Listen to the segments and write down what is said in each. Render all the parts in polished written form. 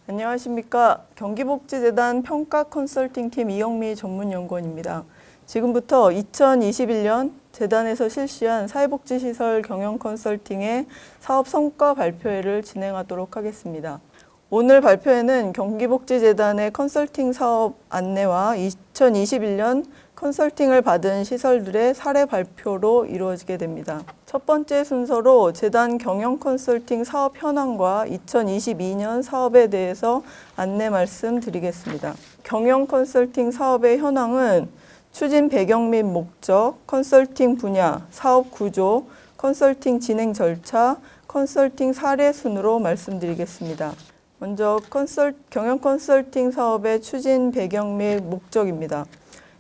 안녕하십니까. 경기복지재단 평가 컨설팅팀 이영미 전문연구원입니다. 지금부터 2021년 재단에서 실시한 사회복지시설 경영 컨설팅의 사업 성과 발표회를 진행하도록 하겠습니다. 오늘 발표회는 경기복지재단의 컨설팅 사업 안내와 2021년 컨설팅을 받은 시설들의 사례 발표로 이루어지게 됩니다. 첫 번째 순서로 재단 경영 컨설팅 사업 현황과 2022년 사업에 대해서 안내 말씀드리겠습니다. 경영 컨설팅 사업의 현황은 추진 배경 및 목적, 컨설팅 분야, 사업 구조, 컨설팅 진행 절차, 컨설팅 사례 순으로 말씀드리겠습니다. 먼저 경영 컨설팅 사업의 추진 배경 및 목적입니다.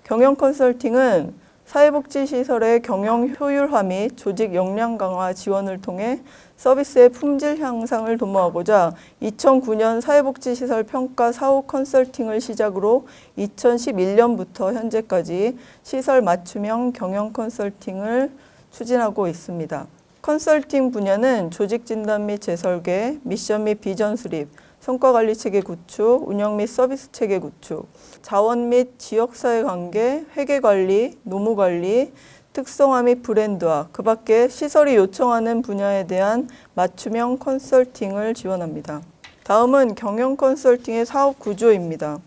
경영 컨설팅은 사회복지시설의 경영 효율화 및 조직 역량 강화 지원을 통해 서비스의 품질 향상을 도모하고자 2009년 사회복지시설 평가 사후 컨설팅을 시작으로 2011년부터 현재까지 시설 맞춤형 경영 컨설팅을 추진하고 있습니다. 컨설팅 분야는 조직 진단 및 재설계, 미션 및 비전 수립, 성과관리 체계 구축, 운영 및 서비스 체계 구축, 자원 및 지역사회 관계, 회계관리, 노무관리, 특성화 및 브랜드화, 그 밖에 시설이 요청하는 분야에 대한 맞춤형 컨설팅을 지원합니다. 다음은 경영 컨설팅의 사업 구조입니다.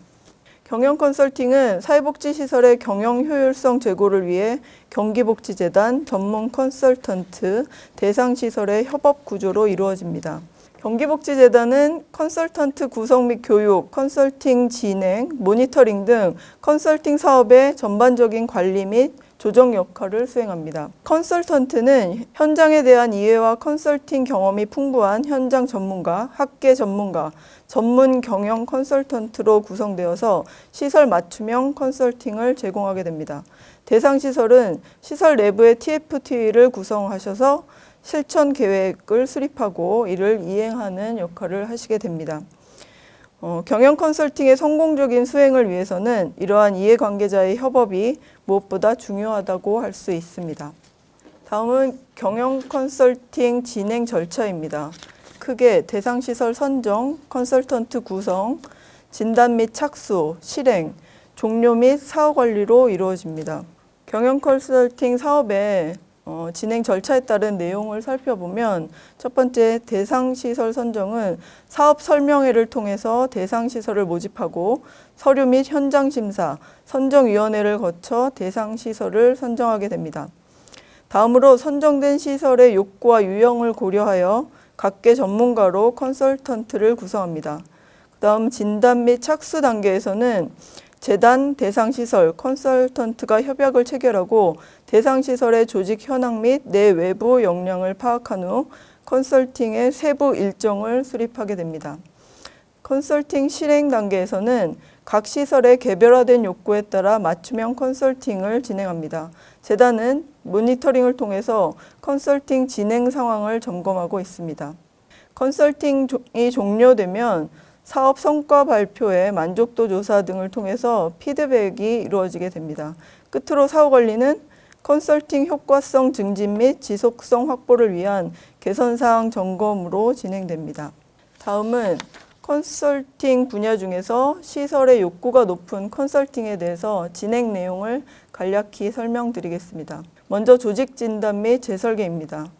경영 컨설팅은 사회복지시설의 경영 효율성 제고를 위해 경기복지재단, 전문 컨설턴트, 대상시설의 협업 구조로 이루어집니다. 경기복지재단은 컨설턴트 구성 및 교육, 컨설팅 진행, 모니터링 등 컨설팅 사업의 전반적인 관리 및 조정 역할을 수행합니다. 컨설턴트는 현장에 대한 이해와 컨설팅 경험이 풍부한 현장 전문가, 학계 전문가, 전문 경영 컨설턴트로 구성되어서 시설 맞춤형 컨설팅을 제공하게 됩니다. 대상 시설은 시설 내부의 TFT를 구성하셔서 실천 계획을 수립하고 이를 이행하는 역할을 하시게 됩니다. 경영 컨설팅의 성공적인 수행을 위해서는 이러한 이해관계자의 협업이 무엇보다 중요하다고 할 수 있습니다. 다음은 경영 컨설팅 진행 절차입니다. 크게 대상시설 선정, 컨설턴트 구성, 진단 및 착수, 실행, 종료 및 사후 관리로 이루어집니다. 경영 컨설팅 사업의 진행 절차에 따른 내용을 살펴보면 첫 번째 대상시설 선정은 사업 설명회를 통해서 대상시설을 모집하고 서류 및 현장 심사, 선정위원회를 거쳐 대상시설을 선정하게 됩니다. 다음으로 선정된 시설의 욕구와 유형을 고려하여 각계 전문가로 컨설턴트를 구성합니다. 다음 진단 및 착수 단계에서는 재단, 대상시설, 컨설턴트가 협약을 체결하고 대상시설의 조직 현황 및 내외부 역량을 파악한 후 컨설팅의 세부 일정을 수립하게 됩니다. 컨설팅 실행 단계에서는 각 시설의 개별화된 욕구에 따라 맞춤형 컨설팅을 진행합니다. 재단은 모니터링을 통해서 컨설팅 진행 상황을 점검하고 있습니다. 컨설팅이 종료되면 사업 성과 발표회, 만족도 조사 등을 통해서 피드백이 이루어지게 됩니다. 끝으로 사후 관리는 컨설팅 효과성 증진 및 지속성 확보를 위한 개선사항 점검으로 진행됩니다. 다음은 컨설팅 분야 중에서 시설의 욕구가 높은 컨설팅에 대해서 진행 내용을 간략히 설명드리겠습니다. 먼저 조직 진단 및 재설계입니다.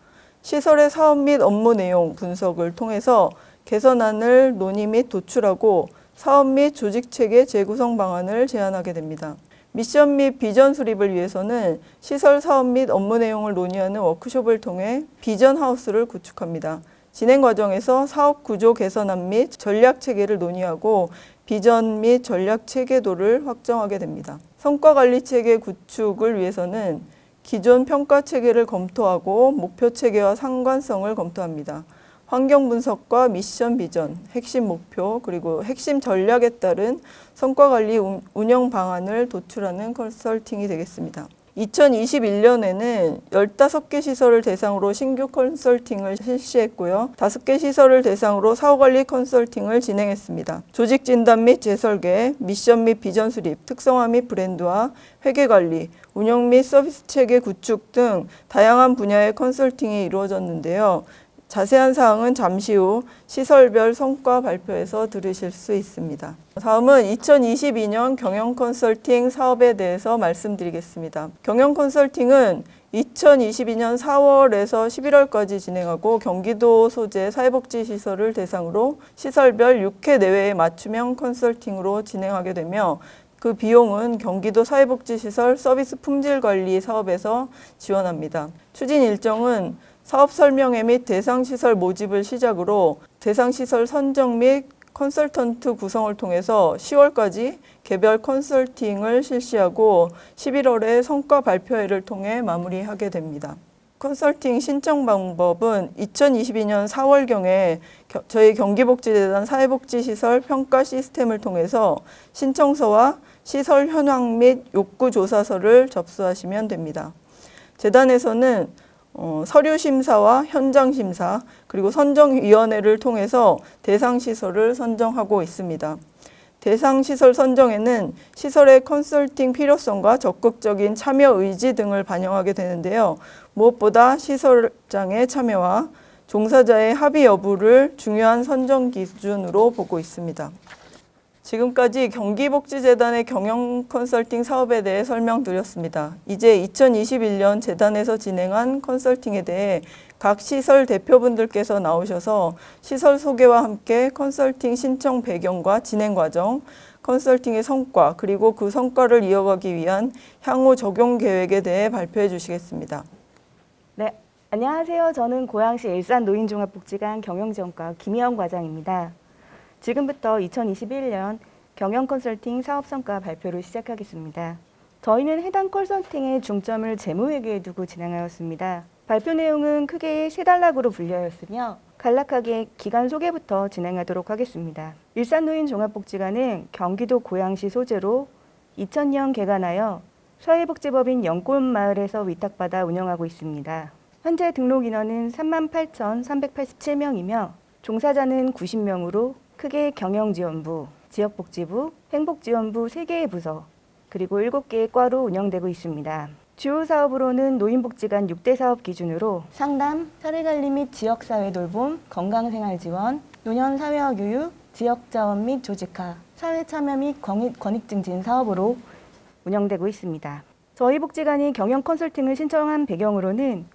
시설의 사업 및 업무 내용 분석을 통해서 개선안을 논의 및 도출하고 사업 및 조직체계 재구성 방안을 제안하게 됩니다. 미션 및 비전 수립을 위해서는 시설 사업 및 업무 내용을 논의하는 워크숍을 통해 비전 하우스를 구축합니다. 진행 과정에서 사업 구조 개선안 및 전략 체계를 논의하고 비전 및 전략 체계도를 확정하게 됩니다. 성과 관리 체계 구축을 위해서는 기존 평가 체계를 검토하고 목표 체계와 상관성을 검토합니다. 환경 분석과 미션 비전, 핵심 목표, 그리고 핵심 전략에 따른 성과 관리 운영 방안을 도출하는 컨설팅이 되겠습니다. 2021년에는 15개 시설을 대상으로 신규 컨설팅을 실시했고요. 5개 시설을 대상으로 사후관리 컨설팅을 진행했습니다. 조직 진단 및 재설계, 미션 및 비전 수립, 특성화 및 브랜드화, 회계관리, 운영 및 서비스 체계 구축 등 다양한 분야의 컨설팅이 이루어졌는데요. 자세한 사항은 잠시 후 시설별 성과 발표에서 들으실 수 있습니다. 다음은 2022년 경영 컨설팅 사업에 대해서 말씀드리겠습니다. 경영 컨설팅은 2022년 4월에서 11월까지 진행하고 경기도 소재 사회복지시설을 대상으로 시설별 6회 내외의 맞춤형 컨설팅으로 진행하게 되며 그 비용은 경기도 사회복지시설 서비스 품질관리 사업에서 지원합니다. 추진 일정은 사업 설명회 및 대상시설 모집을 시작으로 대상시설 선정 및 컨설턴트 구성을 통해서 10월까지 개별 컨설팅을 실시하고 11월에 성과 발표회를 통해 마무리하게 됩니다. 컨설팅 신청 방법은 2022년 4월경에 저희 경기복지재단 사회복지시설 평가 시스템을 통해서 신청서와 시설 현황 및 욕구조사서를 접수하시면 됩니다. 재단에서는 서류 심사와 현장 심사 그리고 선정위원회를 통해서 대상 시설을 선정하고 있습니다. 대상 시설 선정에는 시설의 컨설팅 필요성과 적극적인 참여 의지 등을 반영하게 되는데요. 무엇보다 시설장의 참여와 종사자의 합의 여부를 중요한 선정 기준으로 보고 있습니다. 지금까지 경기복지재단의 경영 컨설팅 사업에 대해 설명드렸습니다. 이제 2021년 재단에서 진행한 컨설팅에 대해 각 시설 대표분들께서 나오셔서 시설 소개와 함께 컨설팅 신청 배경과 진행 과정, 컨설팅의 성과, 그리고 그 성과를 이어가기 위한 향후 적용 계획에 대해 발표해 주시겠습니다. 네, 안녕하세요. 저는 고양시 일산노인종합복지관 경영지원과 김희영 과장입니다. 지금부터 2021년 경영 컨설팅 사업 성과 발표를 시작하겠습니다. 저희는 해당 컨설팅의 중점을 재무회계에 두고 진행하였습니다. 발표 내용은 크게 3단락으로 분류하였으며 간략하게 기관 소개부터 진행하도록 하겠습니다. 일산노인종합복지관은 경기도 고양시 소재로 2000년 개관하여 사회복지법인 영골마을에서 위탁받아 운영하고 있습니다. 현재 등록 인원은 38,387명이며 종사자는 90명으로 크게 경영지원부, 지역복지부, 행복지원부 3개의 부서, 그리고 7개의 과로 운영되고 있습니다. 주요 사업으로는 노인복지관 6대 사업 기준으로 상담, 사례관리 및 지역사회 돌봄, 건강생활지원, 노년사회화 교육, 지역자원 및 조직화, 사회참여 및 권익 증진 사업으로 운영되고 있습니다. 저희 복지관이 경영 컨설팅을 신청한 배경으로는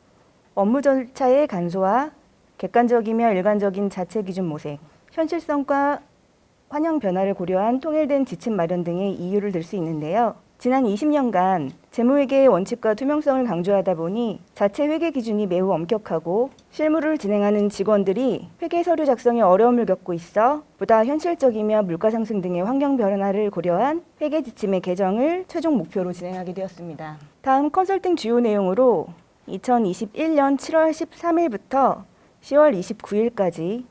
업무 절차의 간소화, 객관적이며 일관적인 자체 기준 모색, 현실성과 환경 변화를 고려한 통일된 지침 마련 등의 이유를 들 수 있는데요. 지난 20년간 재무회계의 원칙과 투명성을 강조하다 보니 자체 회계 기준이 매우 엄격하고 실무를 진행하는 직원들이 회계 서류 작성에 어려움을 겪고 있어 보다 현실적이며 물가 상승 등의 환경 변화를 고려한 회계 지침의 개정을 최종 목표로 진행하게 되었습니다. 다음 컨설팅 주요 내용으로 2021년 7월 13일부터 10월 29일까지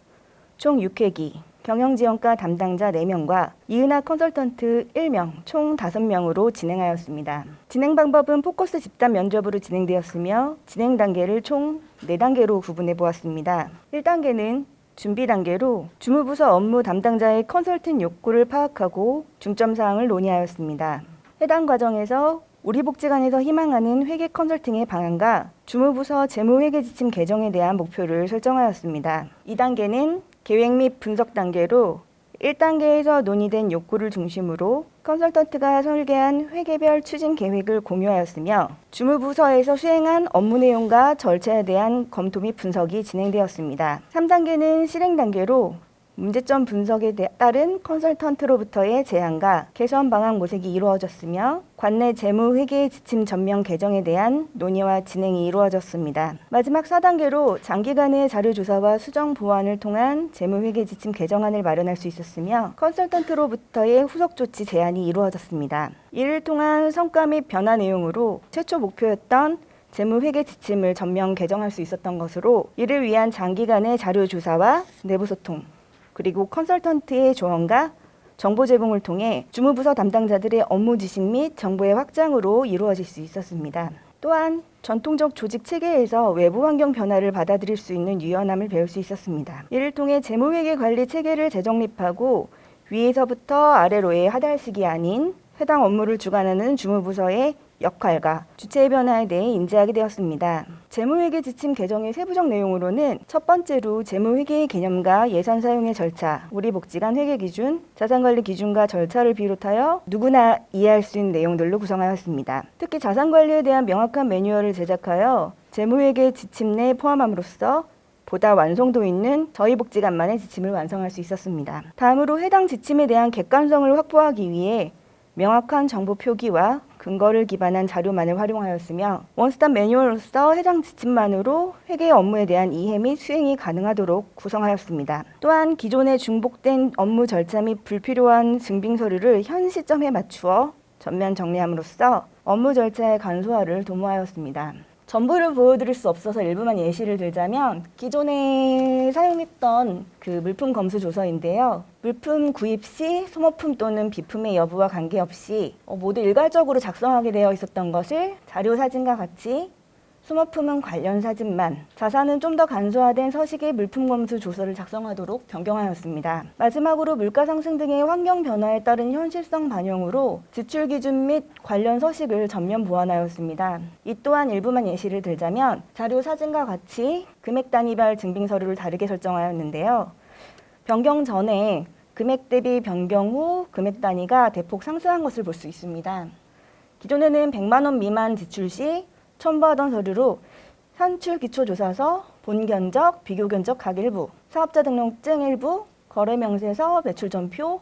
총 6회기 경영지원과 담당자 4명과 이은하 컨설턴트 1명, 총 5명으로 진행하였습니다. 진행 방법은 포커스 집단 면접으로 진행되었으며 진행 단계를 총 4단계로 구분해 보았습니다. 1단계는 준비 단계로 주무부서 업무 담당자의 컨설팅 욕구를 파악하고 중점사항을 논의하였습니다. 해당 과정에서 우리 복지관에서 희망하는 회계 컨설팅의 방안과 주무부서 재무회계 지침 개정에 대한 목표를 설정하였습니다. 2단계는 계획 및 분석 단계로 1단계에서 논의된 욕구를 중심으로 컨설턴트가 설계한 회계별 추진 계획을 공유하였으며 주무부서에서 수행한 업무 내용과 절차에 대한 검토 및 분석이 진행되었습니다. 3단계는 실행 단계로 문제점 분석에 따른 컨설턴트로부터의 제안과 개선 방안 모색이 이루어졌으며 관내 재무회계 지침 전면 개정에 대한 논의와 진행이 이루어졌습니다. 마지막 4단계로 장기간의 자료조사와 수정 보완을 통한 재무회계 지침 개정안을 마련할 수 있었으며 컨설턴트로부터의 후속 조치 제안이 이루어졌습니다. 이를 통한 성과 및 변화 내용으로 최초 목표였던 재무회계 지침을 전면 개정할 수 있었던 것으로 이를 위한 장기간의 자료조사와 내부소통 그리고 컨설턴트의 조언과 정보 제공을 통해 주무부서 담당자들의 업무 지식 및 정보의 확장으로 이루어질 수 있었습니다. 또한 전통적 조직 체계에서 외부 환경 변화를 받아들일 수 있는 유연함을 배울 수 있었습니다. 이를 통해 재무회계 관리 체계를 재정립하고 위에서부터 아래로의 하달식이 아닌 해당 업무를 주관하는 주무부서의 역할과 주체의 변화에 대해 인지하게 되었습니다. 재무회계 지침 개정의 세부적 내용으로는 첫 번째로 재무회계의 개념과 예산 사용의 절차, 우리 복지관 회계 기준, 자산관리 기준과 절차를 비롯하여 누구나 이해할 수 있는 내용들로 구성하였습니다. 특히 자산관리에 대한 명확한 매뉴얼을 제작하여 재무회계 지침 내에 포함함으로써 보다 완성도 있는 저희 복지관만의 지침을 완성할 수 있었습니다. 다음으로 해당 지침에 대한 객관성을 확보하기 위해 명확한 정보 표기와 근거를 기반한 자료만을 활용하였으며 원스톱 매뉴얼로서 해당 지침만으로 회계 업무에 대한 이해 및 수행이 가능하도록 구성하였습니다. 또한 기존의 중복된 업무 절차 및 불필요한 증빙 서류를 현 시점에 맞추어 전면 정리함으로써 업무 절차의 간소화를 도모하였습니다. 전부를 보여드릴 수 없어서 일부만 예시를 들자면 기존에 사용했던 그 물품 검수 조서인데요. 물품 구입 시 소모품 또는 비품의 여부와 관계없이 모두 일괄적으로 작성하게 되어 있었던 것을 자료 사진과 같이 소모품은 관련 사진만, 자산은 좀 더 간소화된 서식의 물품 검수 조서를 작성하도록 변경하였습니다. 마지막으로 물가 상승 등의 환경 변화에 따른 현실성 반영으로 지출 기준 및 관련 서식을 전면 보완하였습니다. 이 또한 일부만 예시를 들자면 자료 사진과 같이 금액 단위별 증빙 서류를 다르게 설정하였는데요. 변경 전에 금액 대비 변경 후 금액 단위가 대폭 상승한 것을 볼 수 있습니다. 기존에는 100만 원 미만 지출 시 첨부하던 서류로 산출 기초조사서, 본견적, 비교견적 각 일부, 사업자 등록증 일부, 거래명세서, 매출전표,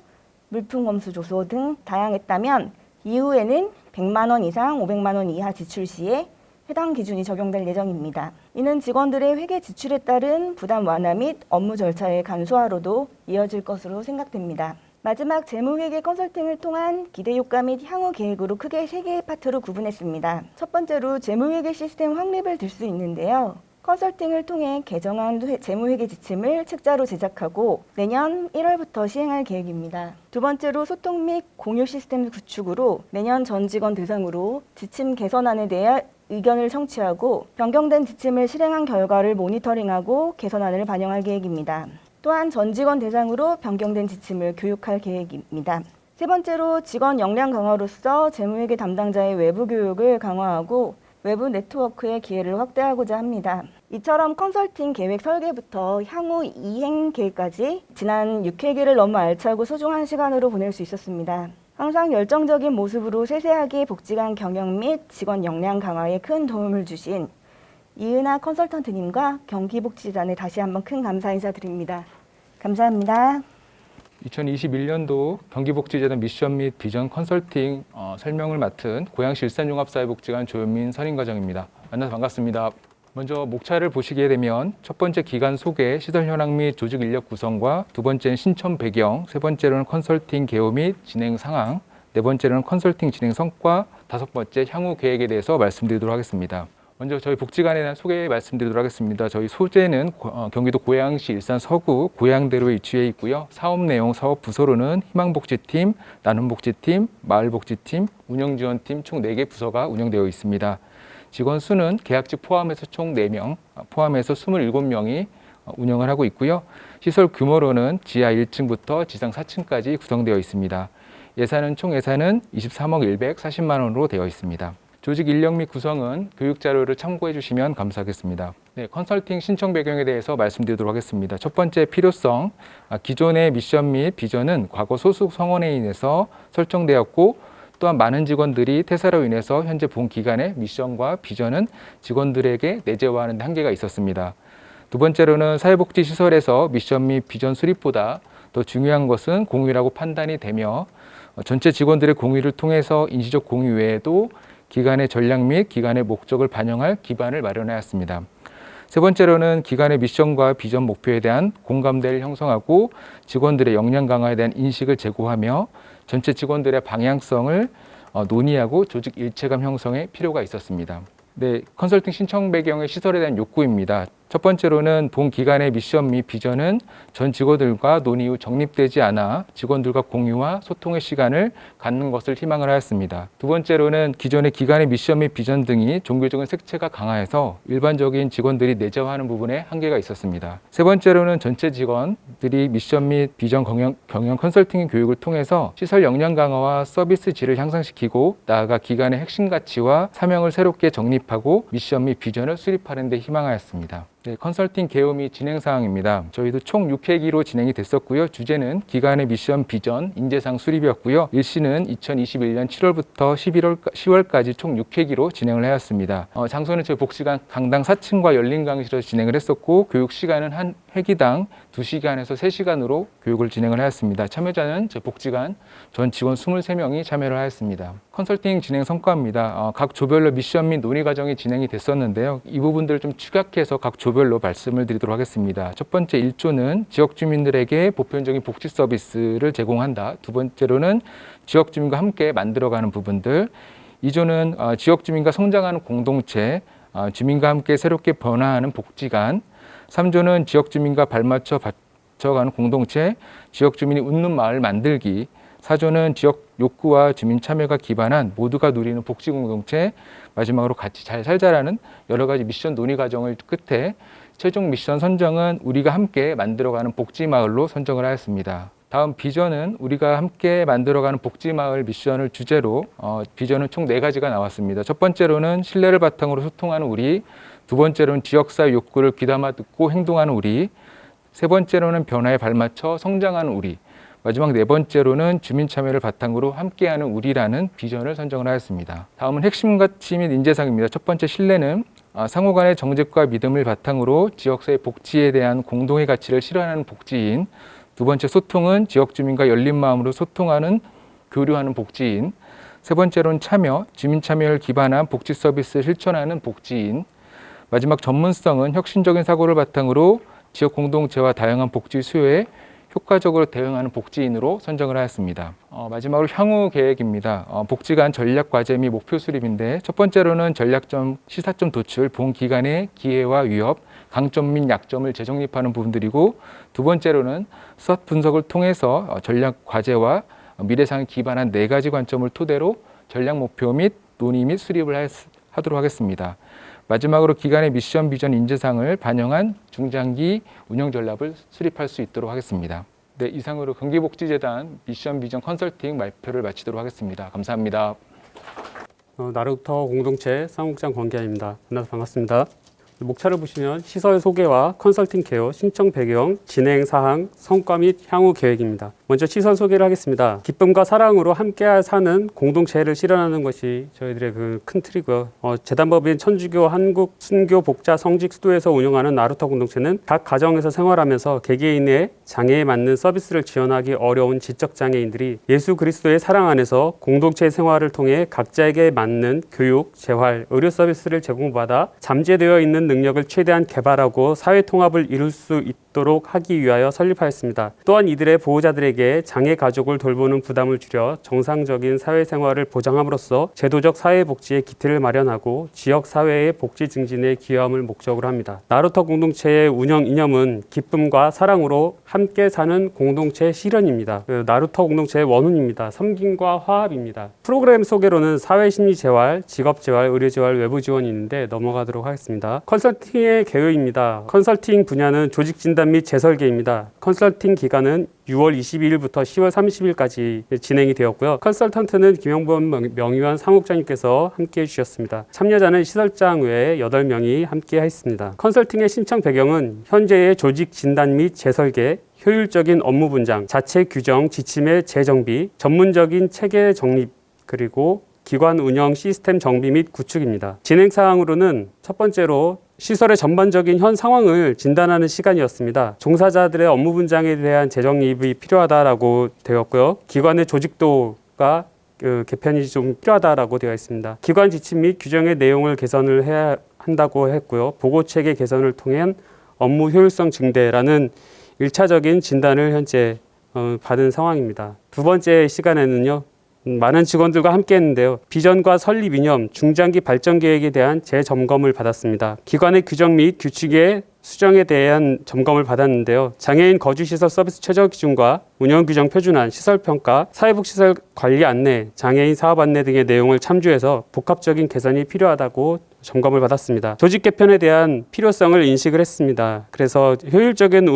물품검수조서 등 다양했다면 이후에는 100만 원 이상 500만 원 이하 지출 시에 해당 기준이 적용될 예정입니다. 이는 직원들의 회계 지출에 따른 부담 완화 및 업무 절차의 간소화로도 이어질 것으로 생각됩니다. 마지막 재무회계 컨설팅을 통한 기대 효과 및 향후 계획으로 크게 3개의 파트로 구분했습니다. 첫 번째로 재무회계 시스템 확립을 들 수 있는데요. 컨설팅을 통해 개정한 재무회계 지침을 책자로 제작하고 내년 1월부터 시행할 계획입니다. 두 번째로 소통 및 공유 시스템 구축으로 내년 전 직원 대상으로 지침 개선안에 대해 의견을 청취하고 변경된 지침을 실행한 결과를 모니터링하고 개선안을 반영할 계획입니다. 또한 전 직원 대상으로 변경된 지침을 교육할 계획입니다. 세 번째로 직원 역량 강화로서 재무회계 담당자의 외부 교육을 강화하고 외부 네트워크의 기회를 확대하고자 합니다. 이처럼 컨설팅 계획 설계부터 향후 이행 계획까지 지난 6회기를 너무 알차고 소중한 시간으로 보낼 수 있었습니다. 항상 열정적인 모습으로 세세하게 복지관 경영 및 직원 역량 강화에 큰 도움을 주신 이은하 컨설턴트님과 경기복지단에 다시 한번 큰 감사 인사드립니다. 감사합니다. 2021년도 경기복지재단 미션 및 비전 컨설팅 설명을 맡은 고양시 일산종합사회복지관 조현민 선임과장입니다. 만나서 반갑습니다. 먼저 목차를 보시게 되면 첫 번째 기간 소개, 시설 현황 및 조직 인력 구성과 두 번째는 신청 배경, 세 번째로는 컨설팅 개요 및 진행 상황, 네 번째로는 컨설팅 진행 성과, 다섯 번째 향후 계획에 대해서 말씀드리도록 하겠습니다. 먼저 저희 복지관에 대한 소개 말씀드리도록 하겠습니다. 저희 소재는 경기도 고양시 일산 서구 고양대로에 위치해 있고요. 사업 내용, 사업 부서로는 희망복지팀, 나눔복지팀, 마을복지팀, 운영지원팀 총 4개 부서가 운영되어 있습니다. 직원 수는 계약직 포함해서 총 4명, 포함해서 27명이 운영을 하고 있고요. 시설 규모로는 지하 1층부터 지상 4층까지 구성되어 있습니다. 예산은 총 예산은 23억 140만 원으로 되어 있습니다. 조직 인력 및 구성은 교육 자료를 참고해 주시면 감사하겠습니다. 네, 컨설팅 신청 배경에 대해서 말씀드리도록 하겠습니다. 첫 번째 필요성, 기존의 미션 및 비전은 과거 소속 성원에 인해서 설정되었고 또한 많은 직원들이 퇴사로 인해서 현재 본 기간의 미션과 비전은 직원들에게 내재화하는 데 한계가 있었습니다. 두 번째로는 사회복지시설에서 미션 및 비전 수립보다 더 중요한 것은 공유라고 판단이 되며 전체 직원들의 공유를 통해서 인지적 공유 외에도 기관의 전략 및 기관의 목적을 반영할 기반을 마련하였습니다. 세 번째로는 기관의 미션과 비전 목표에 대한 공감대를 형성하고 직원들의 역량 강화에 대한 인식을 제고하며 전체 직원들의 방향성을 논의하고 조직 일체감 형성에 필요가 있었습니다. 네, 컨설팅 신청 배경의 시설에 대한 욕구입니다. 첫 번째로는 본 기간의 미션 및 비전은 전 직원들과 논의 후 정립되지 않아 직원들과 공유와 소통의 시간을 갖는 것을 희망을 하였습니다. 두 번째로는 기존의 기간의 미션 및 비전 등이 종교적인 색채가 강화해서 일반적인 직원들이 내재화하는 부분에 한계가 있었습니다. 세 번째로는 전체 직원들이 미션 및 비전 경영 컨설팅 교육을 통해서 시설 역량 강화와 서비스 질을 향상시키고 나아가 기간의 핵심 가치와 사명을 새롭게 정립하고 미션 및 비전을 수립하는 데 희망하였습니다. 네, 컨설팅 개요 및 진행 사항입니다. 저희도 총 6회기로 진행이 됐었고요. 주제는 기간의 미션, 비전, 인재상 수립이었고요. 일시는 2021년 7월부터 10월까지 총 6회기로 진행을 하였습니다. 장소는 저희 복지관 강당 4층과 열린 강의실에서 진행을 했었고 교육 시간은 한 회기당 2시간에서 3시간으로 교육을 진행을 하였습니다. 참여자는 저희 복지관 전 직원 23명이 참여를 하였습니다. 컨설팅 진행 성과입니다. 각 조별로 미션 및 논의 과정이 진행이 됐었는데요. 이 부분들을 좀 축약해서 각 조별로 말씀을 드리도록 하겠습니다. 첫 번째 1조는 지역 주민들에게 보편적인 복지 서비스를 제공한다. 두 번째로는 지역 주민과 함께 만들어가는 부분들. 2조는 지역 주민과 성장하는 공동체, 주민과 함께 새롭게 변화하는 복지관. 3조는 지역 주민과 발맞춰 가는 공동체, 지역 주민이 웃는 마을 만들기. 4조는 지역 욕구와 주민 참여가 기반한 모두가 누리는 복지 공동체, 마지막으로 같이 잘 살자라는 여러 가지 미션 논의 과정을 끝에 최종 미션 선정은 우리가 함께 만들어가는 복지 마을로 선정을 하였습니다. 다음 비전은 우리가 함께 만들어가는 복지 마을 미션을 주제로 비전은 총 4가지가 나왔습니다. 첫 번째로는 신뢰를 바탕으로 소통하는 우리, 두 번째로는 지역사회 욕구를 귀담아 듣고 행동하는 우리, 세 번째로는 변화에 발맞춰 성장하는 우리, 마지막 4번째로는 주민 참여를 바탕으로 함께하는 우리라는 비전을 선정을 하였습니다. 다음은 핵심 가치 및 인재상입니다. 첫 번째 신뢰는 상호 간의 정직과 믿음을 바탕으로 지역사회 복지에 대한 공동의 가치를 실현하는 복지인. 두 번째 소통은 지역 주민과 열린 마음으로 소통하는 교류하는 복지인. 세 번째로는 참여, 주민 참여를 기반한 복지 서비스를 실천하는 복지인. 마지막 전문성은 혁신적인 사고를 바탕으로 지역 공동체와 다양한 복지 수요에 효과적으로 대응하는 복지인으로 선정을 하였습니다. 마지막으로 향후 계획입니다. 복지관 전략 과제 및 목표 수립인데 첫 번째로는 전략점, 시사점 도출, 본 기간의 기회와 위협, 강점 및 약점을 재정립하는 부분들이고 두 번째로는 SWOT 분석을 통해서 전략 과제와 미래상에 기반한 4가지 관점을 토대로 전략 목표 및 논의 및 수립을 하도록 하겠습니다. 마지막으로 기간의 미션, 비전, 인재상을 반영한 중장기 운영 전략을 수립할 수 있도록 하겠습니다. 네, 이상으로 경기복지재단 미션, 비전 컨설팅 발표를 마치도록 하겠습니다. 감사합니다. 나루터 공동체 사무국장 권기아입니다. 만나서 반갑습니다. 목차를 보시면 시설 소개와 컨설팅 개요, 신청 배경, 진행 사항, 성과 및 향후 계획입니다. 먼저 시설 소개를 하겠습니다. 기쁨과 사랑으로 함께 사는 공동체를 실현하는 것이 저희들의 그 큰 틀이고요. 재단법인 천주교 한국 순교 복자 성직 수도에서 운영하는 나루터 공동체는 각 가정에서 생활하면서 개개인의 장애에 맞는 서비스를 지원하기 어려운 지적 장애인들이 예수 그리스도의 사랑 안에서 공동체 생활을 통해 각자에게 맞는 교육, 재활, 의료 서비스를 제공받아 잠재되어 있는 능력을 최대한 개발하고 사회 통합을 이룰 수 있도록 하기 위하여 설립하였습니다. 또한 이들의 보호자들에게 장애 가족을 돌보는 부담을 줄여 정상적인 사회생활을 보장함으로써 제도적 사회복지의 기틀을 마련하고 지역 사회의 복지 증진에 기여함을 목적으로 합니다. 나루터 공동체의 운영 이념은 기쁨과 사랑으로 함께 사는 공동체 실현입니다. 나루터 공동체의 원훈입니다. 섬김과 화합입니다. 프로그램 소개로는 사회심리재활, 직업재활, 의료재활, 외부지원이 있는데 넘어가도록 하겠습니다. 컨설팅의 개요입니다. 컨설팅 분야는 조직진단 및 재설계입니다. 컨설팅 기간은 6월 22일부터 10월 30일까지 진행이 되었고요. 컨설턴트는 김영범 명의원 사무국장님께서 함께해 주셨습니다. 참여자는 시설장 외에 8명이 함께 했습니다. 컨설팅의 신청 배경은 현재의 조직 진단 및 재설계, 효율적인 업무 분장, 자체 규정, 지침의 재정비, 전문적인 체계 정립, 그리고 기관 운영 시스템 정비 및 구축입니다. 진행 사항으로는 첫 번째로 시설의 전반적인 현 상황을 진단하는 시간이었습니다. 종사자들의 업무 분장에 대한 재정립이 필요하다라고 되었고요. 기관의 조직도가 개편이 좀 필요하다라고 되어 있습니다. 기관 지침 및 규정의 내용을 개선을 해야 한다고 했고요. 보고 체계 개선을 통한 업무 효율성 증대라는 1차적인 진단을 현재 받은 상황입니다. 두 번째 시간에는요. 많은 직원들과 함께 했는데요. 비전과 설립 이념, 중장기 발전 계획에 대한 재점검을 받았습니다. 기관의 규정 및 규칙의 수정에 대한 점검을 받았는데요. 장애인 거주시설 서비스 최저 기준과 운영 규정 표준안, 시설평가, 사회복지시설 관리 안내, 장애인 사업 안내 등의 내용을 참조해서 복합적인 개선이 필요하다고 점검을 받았습니다. 조직 개편에 대한 필요성을 인식을 했습니다. 그래서 효율적인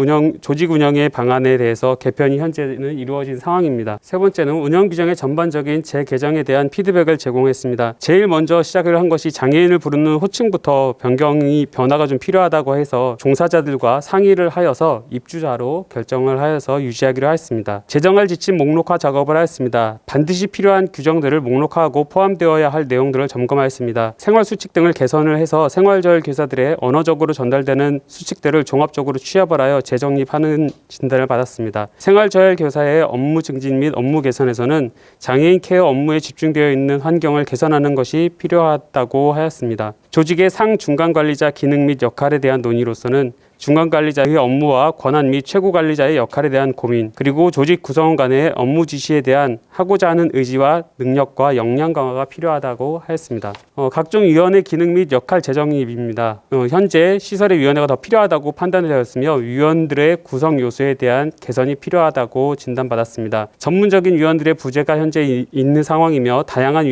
조직 운영의 방안에 대해서 개편이 현재는 이루어진 상황입니다. 세 번째는 운영 규정의 전반적인 재개정에 대한 피드백을 제공했습니다. 제일 먼저 시작을 한 것이 장애인을 부르는 호칭부터 변화가 좀 필요하다고 해서 종사자들과 상의를 하여서 입주자로 결정을 하여서 유지하기로 했습니다. 제정할 지침 목록화 작업을 하였습니다. 반드시 필요한 규정들을 목록화하고 포함되어야 할 내용들을 점검하였습니다. 생활 수칙 등을 개선을 해서 생활저할 교사들의 언어적으로 전달되는 수칙들을 종합적으로 취합을 하여 재정립하는 진단을 받았습니다. 생활저할 교사의 업무 증진 및 업무 개선에서는 장애인 케어 업무에 집중되어 있는 환경을 개선하는 것이 필요하다고 하였습니다. 조직의 상중간 관리자 기능 및 역할에 대한 논의로서는 중간 관리자의 업무와 권한 및 최고 관리자의 역할에 대한 고민, 그리고 조직 구성원 간의 업무 지시에 대한 하고자 하는 의지와 능력과 역량 강화가 필요하다고 하였습니다. 각종 위원회 기능 및 역할 재정립입니다. 현재 시설의 위원회가 더 필요하다고 판단되었으며 위원들의 구성 요소에 대한 개선이 필요하다고 진단받았습니다. 전문적인 위원들의 부재가 현재 있는 상황이며 다양한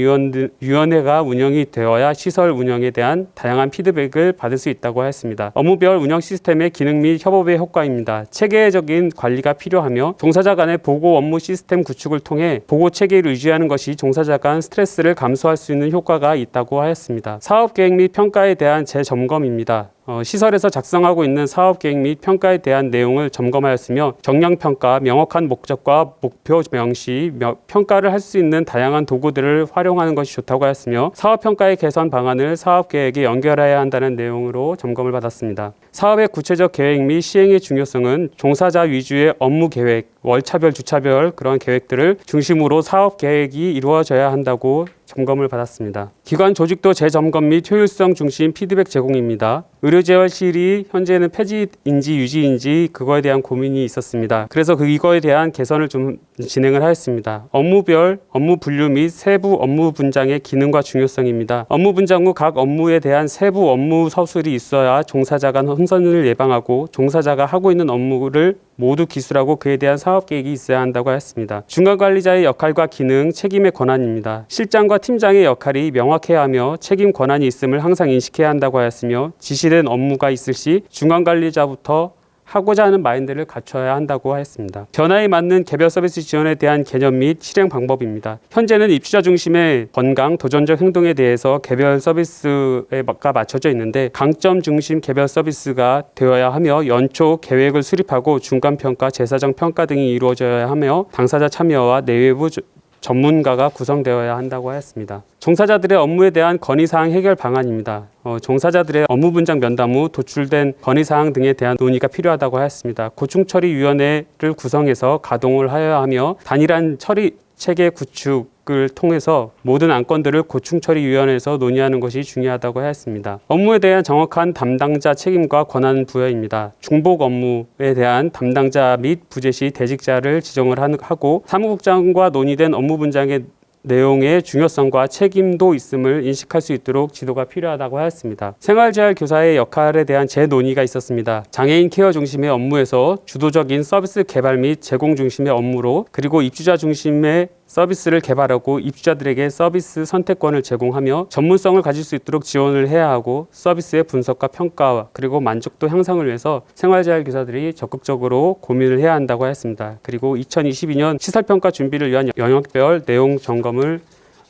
위원회가 운영이 되어야 시설 운영에 대한 다양한 피드백을 받을 수 있다고 하였습니다. 업무별 운영 시스템의 기능 및 협업의 효과입니다. 체계적인 관리가 필요하며 종사자 간의 보고 업무 시스템 구축을 통해 보고 체계를 유지하는 것이 종사자 간 스트레스를 감소할 수 있는 효과가 있다고 하였습니다. 사업 계획 및 평가에 대한 재점검입니다. 시설에서 작성하고 있는 사업계획 및 평가에 대한 내용을 점검하였으며 정량평가, 명확한 목적과 목표 명시, 평가를 할 수 있는 다양한 도구들을 활용하는 것이 좋다고 하였으며 사업평가의 개선 방안을 사업계획에 연결해야 한다는 내용으로 점검을 받았습니다. 사업의 구체적 계획 및 시행의 중요성은 종사자 위주의 업무 계획, 월차별, 주차별 그런 계획들을 중심으로 사업 계획이 이루어져야 한다고 점검을 받았습니다. 기관 조직도 재점검 및 효율성 중심 피드백 제공입니다. 의료재활실이 현재는 폐지인지 유지인지 그거에 대한 고민이 있었습니다. 그래서 이거에 대한 개선을 좀 진행을 하였습니다. 업무별 업무 분류 및 세부 업무 분장의 기능과 중요성입니다. 업무 분장 후 각 업무에 대한 세부 업무 서술이 있어야 종사자 간 혼선을 예방하고 종사자가 하고 있는 업무를 모두 기술하고 그에 대한 사업 계획이 있어야 한다고 했습니다. 중간 관리자의 역할과 기능, 책임의 권한입니다. 실장과 팀장의 역할이 명확해야 하며 책임 권한이 있음을 항상 인식해야 한다고 하였으며 지시된 업무가 있을 시 중간 관리자부터 하고자 하는 마인드를 갖춰야 한다고 했습니다. 변화에 맞는 개별 서비스 지원에 대한 개념 및 실행 방법입니다. 현재는 입주자 중심의 건강, 도전적 행동에 대해서 개별 서비스에 맞춰져 있는데 강점 중심 개별 서비스가 되어야 하며 연초 계획을 수립하고 중간평가, 재사정 평가 등이 이루어져야 하며 당사자 참여와 내외부 전문가가 구성되어야 한다고 하였습니다. 종사자들의 업무에 대한 건의사항 해결 방안입니다. 종사자들의 업무 분장 면담 후 도출된 건의사항 등에 대한 논의가 필요하다고 하였습니다. 고충처리위원회를 구성해서 가동을 하여야 하며 단일한 처리 체계 구축을 통해서 모든 안건들을 고충처리위원회에서 논의하는 것이 중요하다고 하였습니다. 업무에 대한 정확한 담당자 책임과 권한 부여입니다. 중복 업무에 대한 담당자 및 부재 시 대직자를 지정을 하고 사무국장과 논의된 업무 분장의 내용의 중요성과 책임도 있음을 인식할 수 있도록 지도가 필요하다고 하였습니다. 생활재활 교사의 역할에 대한 재논의가 있었습니다. 장애인 케어 중심의 업무에서 주도적인 서비스 개발 및 제공 중심의 업무로 그리고 입주자 중심의 서비스를 개발하고 입주자들에게 서비스 선택권을 제공하며 전문성을 가질 수 있도록 지원을 해야 하고 서비스의 분석과 평가 그리고 만족도 향상을 위해서 생활재활 교사들이 적극적으로 고민을 해야 한다고 했습니다. 그리고 2022년 시설평가 준비를 위한 영역별 내용 점검을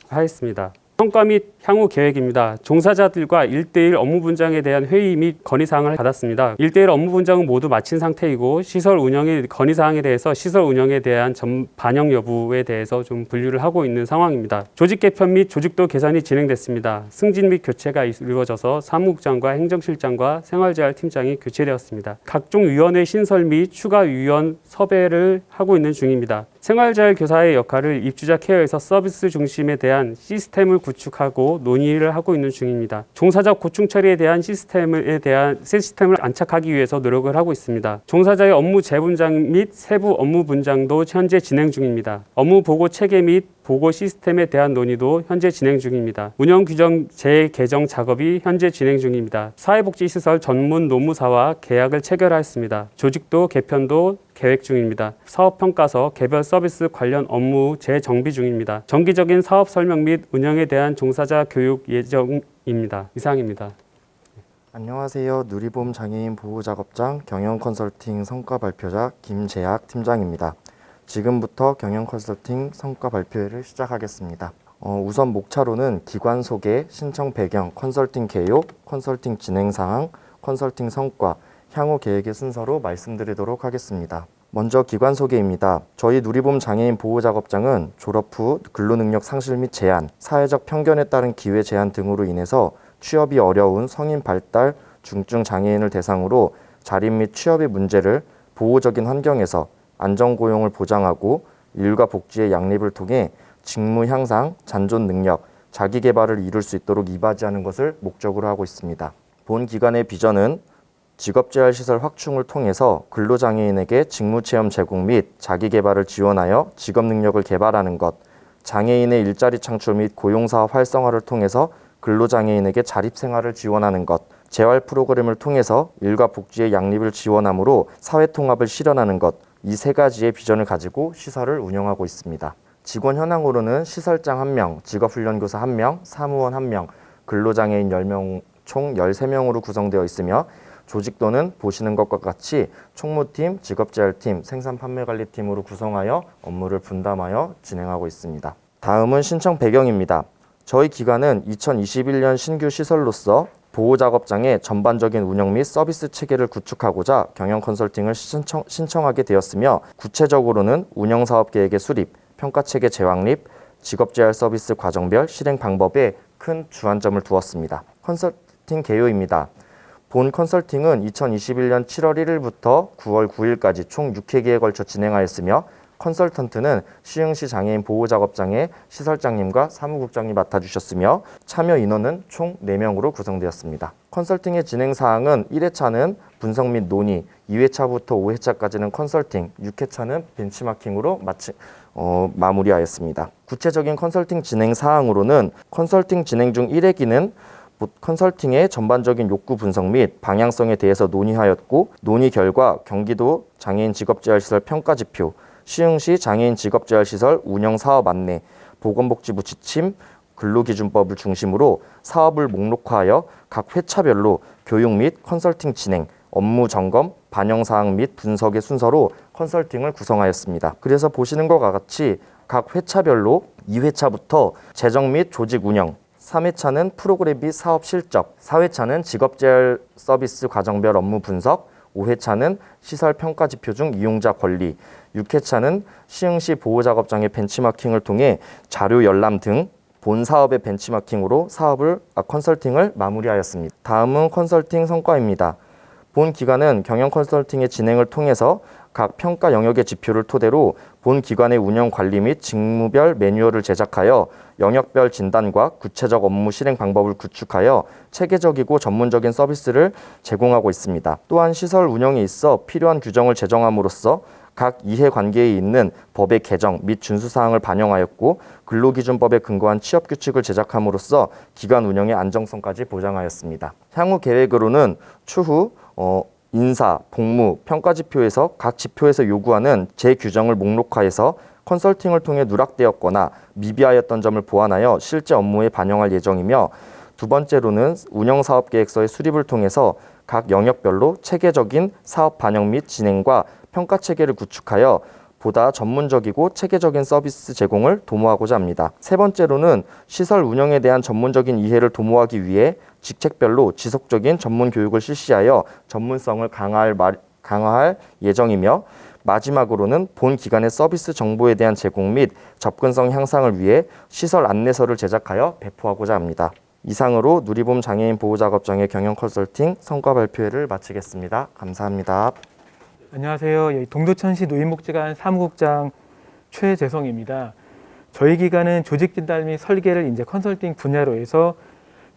하였습니다. 평가 및 향후 계획입니다. 종사자들과 1:1 업무 분장에 대한 회의 및 건의사항을 받았습니다. 1:1 업무 분장은 모두 마친 상태이고 시설 운영의 건의사항에 대해서 시설 운영에 대한 반영 여부에 대해서 좀 분류를 하고 있는 상황입니다. 조직 개편 및 조직도 개선이 진행됐습니다. 승진 및 교체가 이루어져서 사무국장과 행정실장과 생활재활팀장이 교체되었습니다. 각종 위원회 신설 및 추가 위원 섭외를 하고 있는 중입니다. 생활재활 교사의 역할을 입주자 케어에서 서비스 중심에 대한 시스템을 구축하고 논의를 하고 있는 중입니다. 종사자 고충 처리에 대한 시스템을 안착하기 위해서 노력을 하고 있습니다. 종사자의 업무 재분장 및 세부 업무 분장도 현재 진행 중입니다. 업무 보고 체계 및 보고 시스템에 대한 논의도 현재 진행 중입니다. 운영 규정 재개정 작업이 현재 진행 중입니다. 사회복지시설 전문 노무사와 계약을 체결하였습니다. 조직도 개편도 계획 중입니다. 사업평가서, 개별 서비스 관련 업무 재정비 중입니다. 정기적인 사업 설명 및 운영에 대한 종사자 교육 예정입니다. 이상입니다. 안녕하세요. 누리봄 장애인 보호작업장 경영 컨설팅 성과 발표자 김재학 팀장입니다. 지금부터 경영 컨설팅 성과 발표회를 시작하겠습니다. 우선 목차로는 기관 소개, 신청 배경, 컨설팅 개요, 컨설팅 진행 사항, 컨설팅 성과, 향후 계획의 순서로 말씀드리도록 하겠습니다. 먼저 기관 소개입니다. 저희 누리봄 장애인 보호작업장은 졸업 후 근로능력 상실 및 제한, 사회적 편견에 따른 기회 제한 등으로 인해서 취업이 어려운 성인 발달 중증 장애인을 대상으로 자립 및 취업의 문제를 보호적인 환경에서 안정고용을 보장하고 일과 복지의 양립을 통해 직무 향상, 잔존 능력, 자기개발을 이룰 수 있도록 이바지하는 것을 목적으로 하고 있습니다. 본 기관의 비전은 직업재활시설 확충을 통해서 근로장애인에게 직무체험 제공 및 자기개발을 지원하여 직업능력을 개발하는 것, 장애인의 일자리 창출 및 고용사업 활성화를 통해서 근로장애인에게 자립생활을 지원하는 것, 재활 프로그램을 통해서 일과 복지의 양립을 지원하므로 사회통합을 실현하는 것, 이 세 가지의 비전을 가지고 시설을 운영하고 있습니다. 직원 현황으로는 시설장 1명, 직업훈련교사 1명, 사무원 1명, 근로장애인 10명, 총 13명으로 구성되어 있으며 조직도는 보시는 것과 같이 총무팀, 직업재활팀, 생산판매관리팀으로 구성하여 업무를 분담하여 진행하고 있습니다. 다음은 신청 배경입니다. 저희 기관은 2021년 신규 시설로서 보호작업장의 전반적인 운영 및 서비스 체계를 구축하고자 경영 컨설팅을 신청하게 되었으며 구체적으로는 운영사업계획의 수립, 평가체계 재확립, 직업재활 서비스 과정별 실행 방법에 큰 주안점을 두었습니다. 컨설팅 개요입니다. 본 컨설팅은 2021년 7월 1일부터 9월 9일까지 총 6회기에 걸쳐 진행하였으며 컨설턴트는 시흥시 장애인 보호작업장의 시설장님과 사무국장이 맡아주셨으며 참여 인원은 총 4명으로 구성되었습니다. 컨설팅의 진행사항은 1회차는 분석 및 논의, 2회차부터 5회차까지는 컨설팅, 6회차는 벤치마킹으로 마무리하였습니다. 구체적인 컨설팅 진행사항으로는 컨설팅 진행 중 1회기는 컨설팅의 전반적인 욕구 분석 및 방향성에 대해서 논의하였고 논의 결과 경기도 장애인 직업재활시설 평가지표, 시흥시 장애인 직업재활시설 운영사업 안내, 보건복지부 지침, 근로기준법을 중심으로 사업을 목록화하여 각 회차별로 교육 및 컨설팅 진행, 업무 점검, 반영사항 및 분석의 순서로 컨설팅을 구성하였습니다. 그래서 보시는 것과 같이 각 회차별로 2회차부터 재정 및 조직 운영, 3회차는 프로그램 및 사업 실적, 4회차는 직업재활 서비스 과정별 업무 분석, 5회차는 시설 평가 지표 중 이용자 권리, 6회차는 시흥시 보호작업장의 벤치마킹을 통해 자료 열람 등 본 사업의 벤치마킹으로 컨설팅을 마무리하였습니다. 다음은 컨설팅 성과입니다. 본 기관은 경영 컨설팅의 진행을 통해서 각 평가 영역의 지표를 토대로 본 기관의 운영 관리 및 직무별 매뉴얼을 제작하여 영역별 진단과 구체적 업무 실행 방법을 구축하여 체계적이고 전문적인 서비스를 제공하고 있습니다. 또한 시설 운영에 있어 필요한 규정을 제정함으로써 각 이해관계에 있는 법의 개정 및 준수사항을 반영하였고 근로기준법에 근거한 취업규칙을 제작함으로써 기관 운영의 안정성까지 보장하였습니다. 향후 계획으로는 추후 인사, 복무, 평가지표에서 각 지표에서 요구하는 재규정을 목록화해서 컨설팅을 통해 누락되었거나 미비하였던 점을 보완하여 실제 업무에 반영할 예정이며 두 번째로는 운영사업계획서의 수립을 통해서 각 영역별로 체계적인 사업 반영 및 진행과 평가 체계를 구축하여 보다 전문적이고 체계적인 서비스 제공을 도모하고자 합니다. 세 번째로는 시설 운영에 대한 전문적인 이해를 도모하기 위해 직책별로 지속적인 전문 교육을 실시하여 전문성을 강화할 예정이며 마지막으로는 본 기관의 서비스 정보에 대한 제공 및 접근성 향상을 위해 시설 안내서를 제작하여 배포하고자 합니다. 이상으로 누리봄 장애인 보호작업장의 경영 컨설팅 성과 발표회를 마치겠습니다. 감사합니다. 안녕하세요. 동두천시 노인복지관 사무국장 최재성입니다. 저희 기관은 조직진단 및 설계를 이제 컨설팅 분야로 해서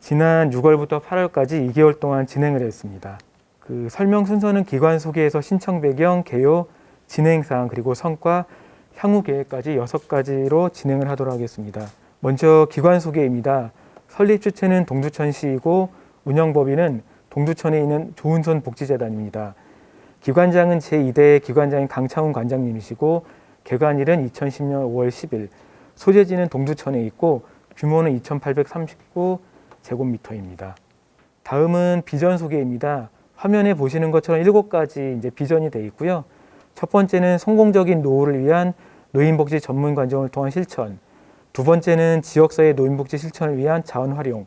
지난 6월부터 8월까지 2개월 동안 진행을 했습니다. 그 설명 순서는 기관 소개에서 신청 배경, 개요, 진행사항, 그리고 성과, 향후 계획까지 6가지로 진행을 하도록 하겠습니다. 먼저 기관 소개입니다. 설립 주체는 동두천시이고 운영법인은 동두천에 있는 조은손 복지재단입니다. 기관장은 제2대 기관장인 강창훈 관장님이시고 개관일은 2010년 5월 10일, 소재지는 동두천에 있고 규모는 2,839제곱미터입니다. 다음은 비전 소개입니다. 화면에 보시는 것처럼 7가지 이제 비전이 되어 있고요. 첫 번째는 성공적인 노후를 위한 노인복지 전문 관점을 통한 실천, 두 번째는 지역사회 노인복지 실천을 위한 자원 활용,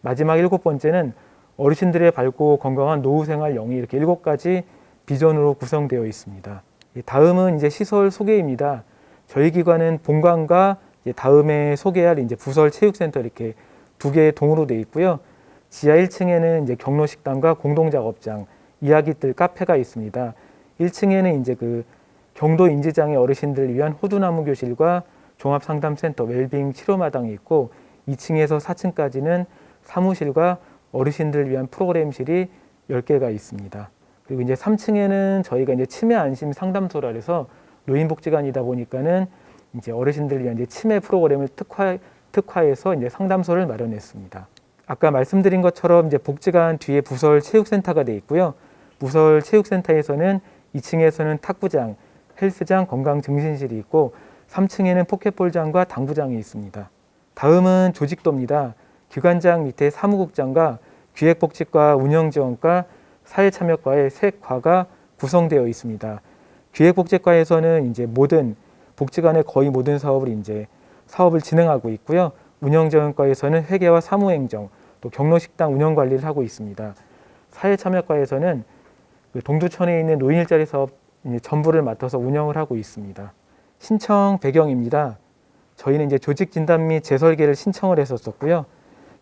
마지막 7번째는 어르신들의 밝고 건강한 노후 생활 영위, 이렇게 7가지 비전으로 구성되어 있습니다. 다음은 이제 시설 소개입니다. 저희 기관은 본관과 이제 다음에 소개할 이제 부설 체육센터 이렇게 2개의 동으로 되어 있고요. 지하 1층에는 이제 경로식당과 공동작업장, 이야기들 카페가 있습니다. 1층에는 이제 그 경도 인지장애 어르신들을 위한 호두나무 교실과 종합상담센터, 웰빙 치료마당이 있고 2층에서 4층까지는 사무실과 어르신들을 위한 프로그램실이 10개가 있습니다. 그리고 이제 3층에는 저희가 이제 치매 안심 상담소라 해서 노인복지관이다 보니까는 이제 어르신들을 위한 이제 치매 프로그램을 특화해서 이제 상담소를 마련했습니다. 아까 말씀드린 것처럼 이제 복지관 뒤에 부설 체육센터가 되어 있고요. 부설 체육센터에서는 2층에서는 탁구장, 헬스장, 건강증진실이 있고 3층에는 포켓볼장과 당구장이 있습니다. 다음은 조직도입니다. 기관장 밑에 사무국장과 기획복지과, 운영지원과, 사회참여과의 세 과가 구성되어 있습니다. 기획복지과에서는 이제 모든 복지관의 거의 모든 사업을 진행하고 있고요. 운영지원과에서는 회계와 사무행정, 또 경로식당 운영 관리를 하고 있습니다. 사회참여과에서는 동두천에 있는 노인 일자리 사업 전부를 맡아서 운영을 하고 있습니다. 신청 배경입니다. 저희는 이제 조직 진단 및 재설계를 신청을 했었고요.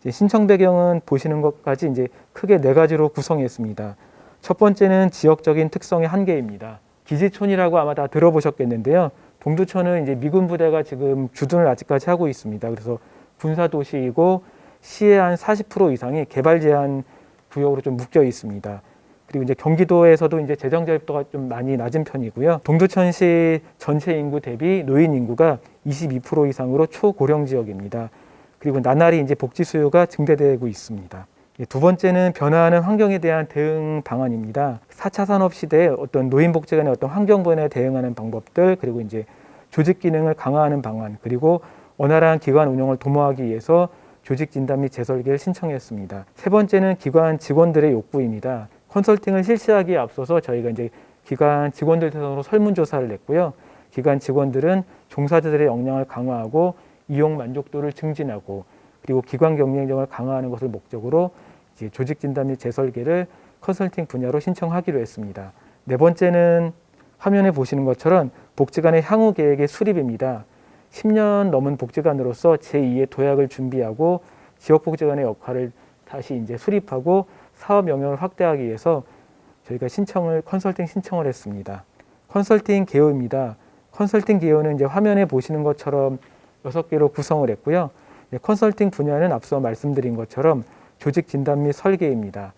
신청 배경은 보시는 것까지 이제 크게 4가지로 구성했습니다. 첫 번째는 지역적인 특성의 한계입니다. 기지촌이라고 아마 다 들어보셨겠는데요. 동두천은 이제 미군 부대가 지금 주둔을 아직까지 하고 있습니다. 그래서 군사 도시이고 시의 한 40% 이상이 개발 제한 구역으로 좀 묶여 있습니다. 그리고 이제 경기도에서도 이제 재정 자립도가 좀 많이 낮은 편이고요. 동두천시 전체 인구 대비 노인 인구가 22% 이상으로 초고령 지역입니다. 그리고 나날이 이제 복지 수요가 증대되고 있습니다. 두 번째는 변화하는 환경에 대한 대응 방안입니다. 4차 산업 시대에 어떤 노인 복지관의 어떤 환경 변화에 대응하는 방법들, 그리고 이제 조직 기능을 강화하는 방안, 그리고 원활한 기관 운영을 도모하기 위해서 조직 진단 및 재설계를 신청했습니다. 세 번째는 기관 직원들의 욕구입니다. 컨설팅을 실시하기에 앞서서 저희가 이제 기관 직원들 대상으로 설문조사를 냈고요. 기관 직원들은 종사자들의 역량을 강화하고 이용 만족도를 증진하고 그리고 기관 경쟁력을 강화하는 것을 목적으로 이제 조직 진단 및 재설계를 컨설팅 분야로 신청하기로 했습니다. 네 번째는 화면에 보시는 것처럼 복지관의 향후 계획의 수립입니다. 10년 넘은 복지관으로서 제2의 도약을 준비하고 지역복지관의 역할을 다시 이제 수립하고 사업 영역을 확대하기 위해서 저희가 컨설팅 신청을 했습니다. 컨설팅 개요입니다. 컨설팅 개요는 이제 화면에 보시는 것처럼 6개로 구성을 했고요. 컨설팅 분야는 앞서 말씀드린 것처럼 조직 진단 및 설계입니다.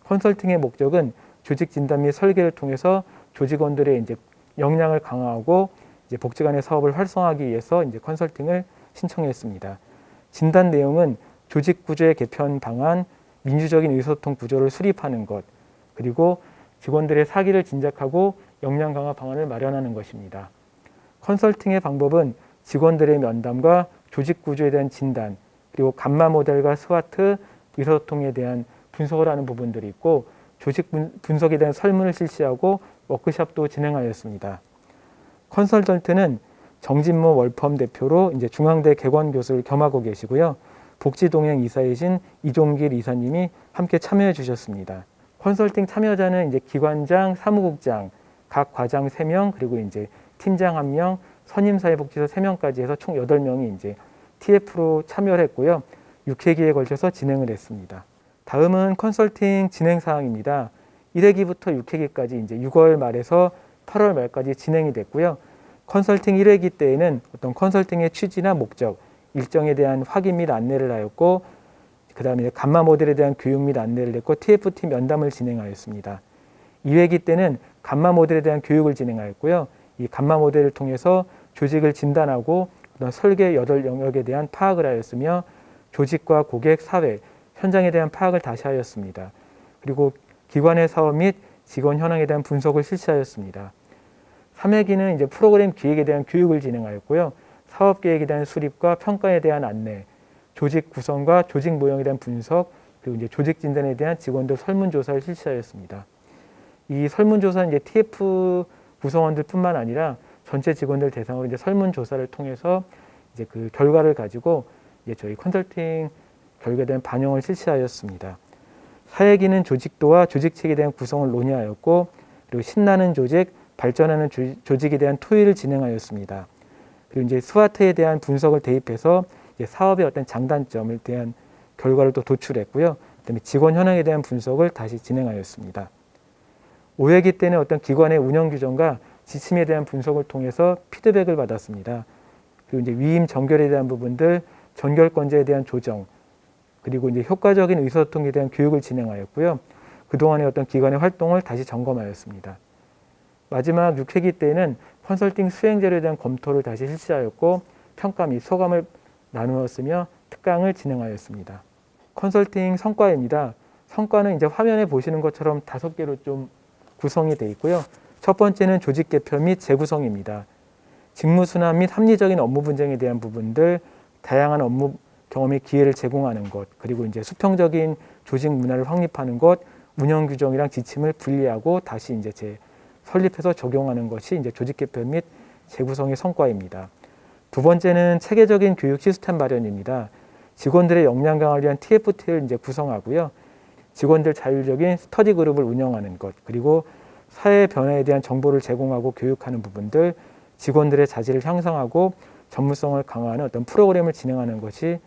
컨설팅의 목적은 조직 진단 및 설계를 통해서 조직원들의 이제 역량을 강화하고 이제 복지관의 사업을 활성화하기 위해서 이제 컨설팅을 신청했습니다. 진단 내용은 조직 구조의 개편 방안, 민주적인 의사소통 구조를 수립하는 것, 그리고 직원들의 사기를 진작하고 역량 강화 방안을 마련하는 것입니다. 컨설팅의 방법은 직원들의 면담과 조직 구조에 대한 진단, 그리고 감마 모델과 스와트, 의사소통에 대한 분석을 하는 부분들이 있고 조직 분석에 대한 설문을 실시하고 워크숍도 진행하였습니다. 컨설턴트는 정진모 월펌 대표로 이제 중앙대 개관 교수를 겸하고 계시고요. 복지동행 이사이신 이종길 이사님이 함께 참여해 주셨습니다. 컨설팅 참여자는 이제 기관장, 사무국장, 각 과장 3명, 그리고 이제 팀장 1명, 선임사회복지사 3명까지 해서 총 8명이 이제 TF로 참여를 했고요. 6회기에 걸쳐서 진행을 했습니다. 다음은 컨설팅 진행 사항입니다. 1회기부터 6회기까지 이제 6월 말에서 8월 말까지 진행이 됐고요. 컨설팅 1회기 때에는 어떤 컨설팅의 취지나 목적, 일정에 대한 확인 및 안내를 하였고, 그 다음에 감마 모델에 대한 교육 및 안내를 했고, TFT 면담을 진행하였습니다. 2회기 때는 감마 모델에 대한 교육을 진행하였고요. 이 감마 모델을 통해서 조직을 진단하고 어떤 설계 8영역에 대한 파악을 하였으며 조직과 고객, 사회, 현장에 대한 파악을 다시 하였습니다. 그리고 기관의 사업 및 직원 현황에 대한 분석을 실시하였습니다. 3회기는 이제 프로그램 기획에 대한 교육을 진행하였고요. 사업 계획에 대한 수립과 평가에 대한 안내, 조직 구성과 조직 모형에 대한 분석, 그리고 이제 조직 진단에 대한 직원들 설문조사를 실시하였습니다. 이 설문조사는 이제 TF 구성원들뿐만 아니라 전체 직원들 대상으로 이제 설문조사를 통해서 이제 그 결과를 가지고 이제 저희 컨설팅 결과에 대한 반영을 실시하였습니다. 4회기는 조직도와 조직책에 대한 구성을 논의하였고, 그리고 신나는 조직, 발전하는 조직에 대한 토의를 진행하였습니다. 그리고 이제 스와트에 대한 분석을 대입해서 이제 사업의 어떤 장단점에 대한 결과를 또 도출했고요. 그다음에 직원 현황에 대한 분석을 다시 진행하였습니다. 5회기 때는 어떤 기관의 운영 규정과 지침에 대한 분석을 통해서 피드백을 받았습니다. 그리고 이제 위임 정결에 대한 부분들, 전결권자에 대한 조정, 그리고 이제 효과적인 의사소통에 대한 교육을 진행하였고요. 그동안의 어떤 기관의 활동을 다시 점검하였습니다. 마지막 6회기 때는 컨설팅 수행제로에 대한 검토를 다시 실시하였고, 평가 및 소감을 나누었으며 특강을 진행하였습니다. 컨설팅 성과입니다. 성과는 이제 화면에 보시는 것처럼 5개로 좀 구성이 되어 있고요. 첫 번째는 조직 개편 및 재구성입니다. 직무 순환 및 합리적인 업무 분쟁에 대한 부분들, 다양한 업무 경험의 기회를 제공하는 것, 그리고 이제 수평적인 조직 문화를 확립하는 것, 운영 규정이랑 지침을 분리하고 다시 이제 설립해서 적용하는 것이 이제 조직 개편 및 재구성의 성과입니다. 두 번째는 체계적인 교육 시스템 마련입니다. 직원들의 역량 강화를 위한 TFT를 이제 구성하고요. 직원들 자율적인 스터디 그룹을 운영하는 것, 그리고 사회 변화에 대한 정보를 제공하고 교육하는 부분들, 직원들의 자질을 향상하고 전문성을 강화하는 어떤 프로그램을 진행하는 것이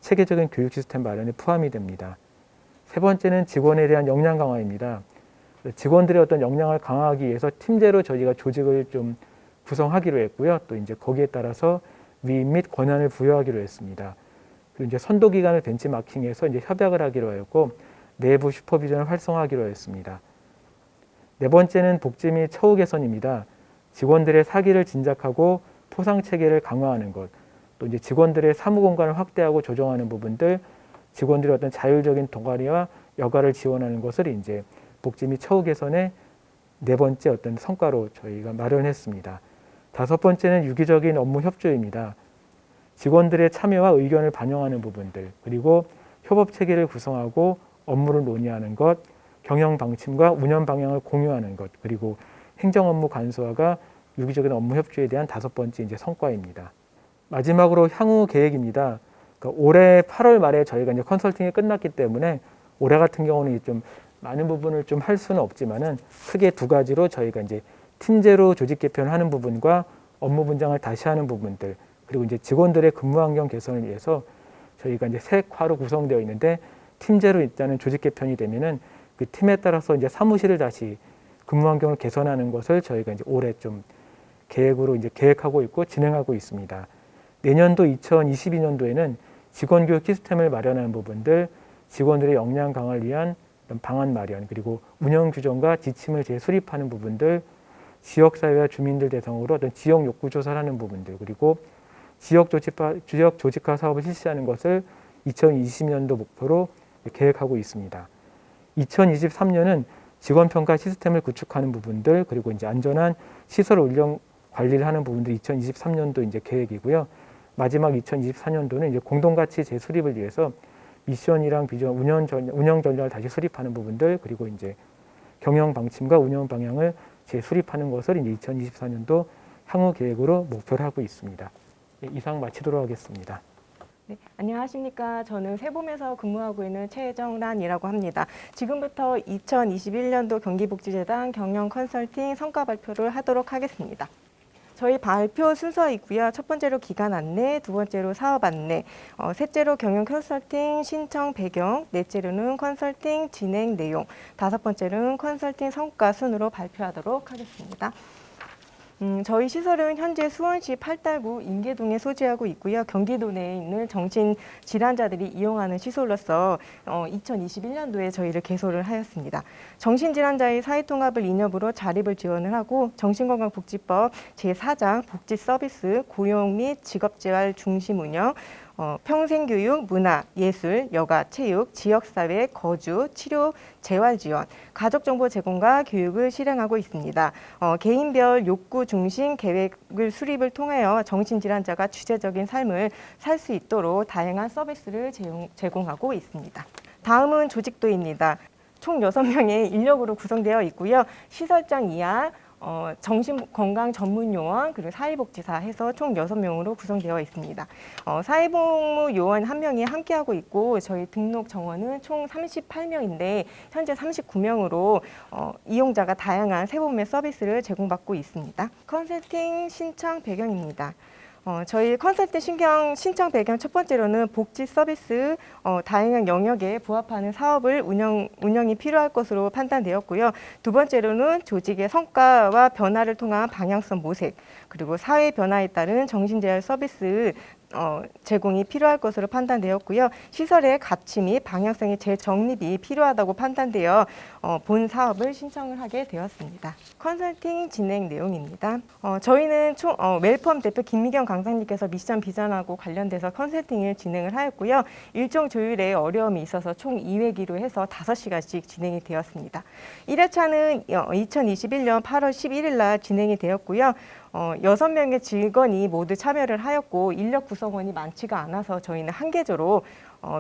체계적인 교육 시스템 마련에 포함이 됩니다. 세 번째는 직원에 대한 역량 강화입니다. 직원들의 어떤 역량을 강화하기 위해서 팀제로 저희가 조직을 좀 구성하기로 했고요. 또 이제 거기에 따라서 위임 및 권한을 부여하기로 했습니다. 그리고 이제 선도 기관을 벤치마킹해서 이제 협약을 하기로 했고, 내부 슈퍼비전을 활성화하기로 했습니다. 네 번째는 복지 및 처우 개선입니다. 직원들의 사기를 진작하고 포상 체계를 강화하는 것, 또 이제 직원들의 사무 공간을 확대하고 조정하는 부분들, 직원들의 어떤 자율적인 동아리와 여가를 지원하는 것을 이제 복지 및 처우 개선의 네 번째 어떤 성과로 저희가 마련했습니다. 다섯 번째는 유기적인 업무 협조입니다. 직원들의 참여와 의견을 반영하는 부분들, 그리고 협업 체계를 구성하고 업무를 논의하는 것, 경영 방침과 운영 방향을 공유하는 것, 그리고 행정 업무 간소화가 유기적인 업무 협조에 대한 다섯 번째 이제 성과입니다. 마지막으로 향후 계획입니다. 그러니까 올해 8월 말에 저희가 이제 컨설팅이 끝났기 때문에 올해 같은 경우는 좀 많은 부분을 좀 할 수는 없지만은 크게 두 가지로 저희가 이제 팀제로 조직 개편하는 부분과 업무 분장을 다시 하는 부분들, 그리고 이제 직원들의 근무 환경 개선을 위해서 저희가 이제 세 과로 구성되어 있는데, 팀제로 일단은 조직 개편이 되면은 그 팀에 따라서 이제 사무실을 다시 근무 환경을 개선하는 것을 저희가 이제 올해 좀 계획으로 이제 계획하고 있고 진행하고 있습니다. 내년도 2022년도에는 직원 교육 시스템을 마련하는 부분들, 직원들의 역량 강화를 위한 방안 마련, 그리고 운영 규정과 지침을 재수립하는 부분들, 지역사회와 주민들 대상으로 어떤 지역 욕구 조사를 하는 부분들, 그리고 지역 조직화 사업을 실시하는 것을 2020년도 목표로 계획하고 있습니다. 2023년은 직원평가 시스템을 구축하는 부분들, 그리고 이제 안전한 시설 운영 관리를 하는 부분들 2023년도 이제 계획이고요. 마지막 2024년도는 이제 공동가치 재수립을 위해서 미션이랑 비전, 운영 전략을 다시 수립하는 부분들, 그리고 이제 경영 방침과 운영 방향을 재수립하는 것을 이제 2024년도 향후 계획으로 목표를 하고 있습니다. 네, 이상 마치도록 하겠습니다. 네, 안녕하십니까. 저는 세봄에서 근무하고 있는 최정란이라고 합니다. 지금부터 2021년도 경기복지재단 경영 컨설팅 성과 발표를 하도록 하겠습니다. 저희 발표 순서 있고요. 첫 번째로 기간 안내, 두 번째로 사업 안내, 셋째로 경영 컨설팅 신청 배경, 넷째로는 컨설팅 진행 내용, 다섯 번째로는 컨설팅 성과 순으로 발표하도록 하겠습니다. 저희 시설은 현재 수원시 팔달구 인계동에 소재하고 있고요. 경기도 내에 있는 정신질환자들이 이용하는 시설로서 2021년도에 저희를 개소를 하였습니다. 정신질환자의 사회통합을 이념으로 자립을 지원을 하고 정신건강복지법 제4장 복지서비스, 고용 및 직업재활 중심 운영, 평생교육, 문화, 예술, 여가, 체육, 지역사회, 거주, 치료, 재활지원, 가족정보 제공과 교육을 실행하고 있습니다. 개인별 욕구 중심 계획을 수립을 통하여 정신질환자가 주체적인 삶을 살 수 있도록 다양한 서비스를 제공하고 있습니다. 다음은 조직도입니다. 총 6명의 인력으로 구성되어 있고요. 시설장 이하, 정신건강 전문요원 그리고 사회복지사 해서 총 6명으로 구성되어 있습니다. 사회복무 요원 1명이 함께하고 있고 저희 등록 정원은 총 38명인데 현재 39명으로 이용자가 다양한 세부매 서비스를 제공받고 있습니다. 컨설팅 신청 배경입니다. 저희 컨설팅 신청 배경 첫 번째로는 복지 서비스 다양한 영역에 부합하는 사업을 운영이 필요할 것으로 판단되었고요. 두 번째로는 조직의 성과와 변화를 통한 방향성 모색, 그리고 사회 변화에 따른 정신재활 서비스 제공이 필요할 것으로 판단되었고요. 시설의 가치 및 방향성의 재정립이 필요하다고 판단되어 본 사업을 신청을 하게 되었습니다. 컨설팅 진행 내용입니다. 저희는 웰펌 대표 김미경 강사님께서 미션 비전하고 관련돼서 컨설팅을 진행을 하였고요. 일정 조율에 어려움이 있어서 총 2회기로 해서 5시간씩 진행이 되었습니다. 1회차는 2021년 8월 11일 날 진행이 되었고요. 6명의 직원이 모두 참여를 하였고 인력 구성원이 많지가 않아서 저희는 한 계조로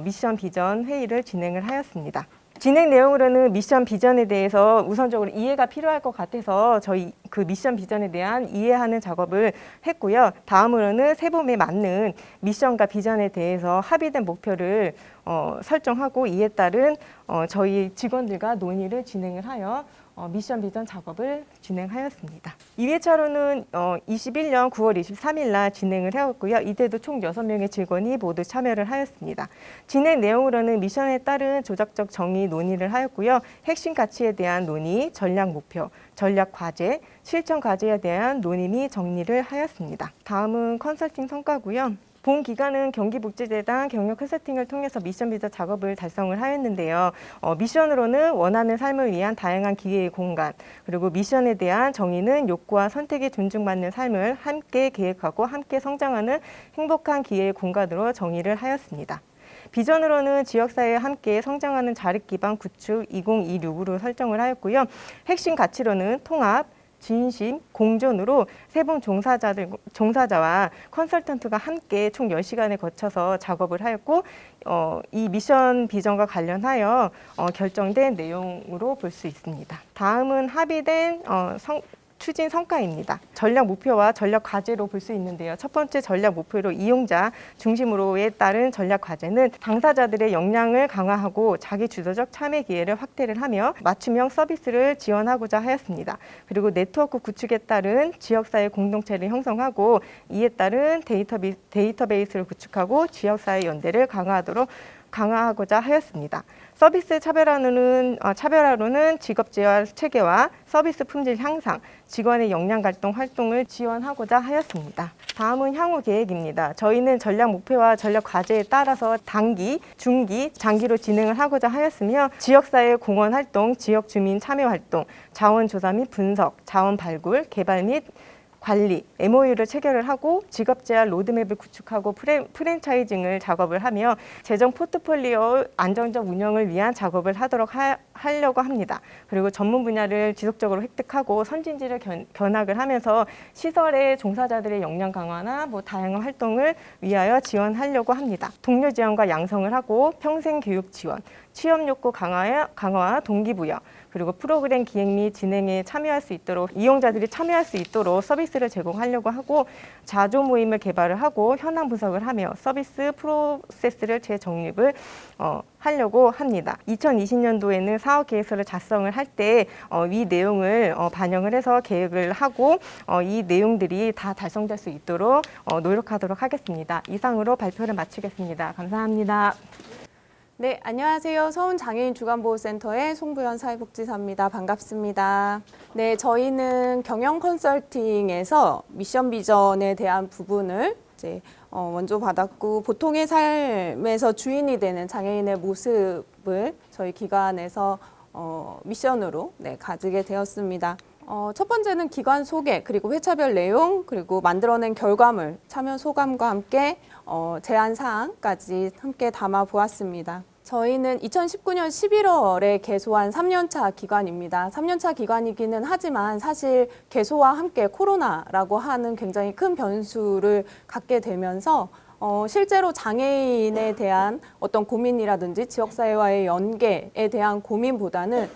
미션 비전 회의를 진행을 하였습니다. 진행 내용으로는 미션 비전에 대해서 우선적으로 이해가 필요할 것 같아서 저희 그 미션 비전에 대한 이해하는 작업을 했고요. 다음으로는 세부에 맞는 미션과 비전에 대해서 합의된 목표를 설정하고 이에 따른 저희 직원들과 논의를 진행을 하여 미션 비전 작업을 진행하였습니다. 2회차로는 21년 9월 23일 날 진행을 해왔고요. 이때도 총 6명의 직원이 모두 참여를 하였습니다. 진행 내용으로는 미션에 따른 조작적 정의 논의를 하였고요. 핵심 가치에 대한 논의, 전략 목표, 전략 과제, 실천 과제에 대한 논의 및 정리를 하였습니다. 다음은 컨설팅 성과고요. 본 기간은 경기복지재단 경력 컨설팅을 통해서 미션 비전 작업을 달성을 하였는데요. 미션으로는 원하는 삶을 위한 다양한 기회의 공간, 그리고 미션에 대한 정의는 욕구와 선택이 존중받는 삶을 함께 계획하고 함께 성장하는 행복한 기회의 공간으로 정의를 하였습니다. 비전으로는 지역사회와 함께 성장하는 자립기반 구축 2026으로 설정을 하였고요. 핵심 가치로는 통합, 진심, 공존으로 세 분 종사자와 컨설턴트가 함께 총 10시간에 거쳐서 작업을 하였고 이 미션 비전과 관련하여 결정된 내용으로 볼 수 있습니다. 다음은 합의된 추진 성과입니다. 전략 목표와 전략 과제로 볼 수 있는데요. 첫 번째 전략 목표로 이용자 중심으로에 따른 전략 과제는 당사자들의 역량을 강화하고 자기 주도적 참여 기회를 확대를 하며 맞춤형 서비스를 지원하고자 하였습니다. 그리고 네트워크 구축에 따른 지역사회 공동체를 형성하고 이에 따른 데이터베이스를 구축하고 지역사회 연대를 강화하고자 하였습니다. 서비스 차별화로는 직업재활 체계와 서비스 품질 향상, 직원의 역량 발동 활동을 지원하고자 하였습니다. 다음은 향후 계획입니다. 저희는 전략 목표와 전략 과제에 따라서 단기, 중기, 장기로 진행을 하고자 하였으며 지역사회 공헌 활동, 지역 주민 참여 활동, 자원 조사 및 분석, 자원 발굴, 개발 및 관리, MOU를 체결을 하고 직업재활 로드맵을 구축하고 프랜차이징을 작업을 하며 재정 포트폴리오 안정적 운영을 위한 작업을 하려고 합니다. 그리고 전문 분야를 지속적으로 획득하고 선진지를 견학을 하면서 시설의 종사자들의 역량 강화나 다양한 활동을 위하여 지원하려고 합니다. 동료 지원과 양성을 하고 평생 교육 지원, 취업 욕구 강화와 동기부여, 그리고 프로그램 기획 및 진행에 참여할 수 있도록 이용자들이 참여할 수 있도록 서비스를 제공하려고 하고 자조 모임을 개발을 하고 현황 분석을 하며 서비스 프로세스를 재정립을 하려고 합니다. 2020년도에는 사업 계획서를 작성을 할 때 이 내용을 반영을 해서 계획을 하고 이 내용들이 다 달성될 수 있도록 노력하도록 하겠습니다. 이상으로 발표를 마치겠습니다. 감사합니다. 네, 안녕하세요. 서울장애인 주간보호센터의 송부연 사회복지사입니다. 반갑습니다. 네, 저희는 경영 컨설팅에서 미션 비전에 대한 부분을 이제 먼저 받았고, 보통의 삶에서 주인이 되는 장애인의 모습을 저희 기관에서 미션으로 가지게 되었습니다. 첫 번째는 기관 소개, 그리고 회차별 내용, 그리고 만들어낸 결과물, 참여 소감과 함께 제안 사항까지 함께 담아 보았습니다. 저희는 2019년 11월에 개소한 3년차 기관입니다. 3년차 기관이기는 하지만 사실 개소와 함께 코로나라고 하는 굉장히 큰 변수를 갖게 되면서 실제로 장애인에 대한 어떤 고민이라든지 지역사회와의 연계에 대한 고민보다는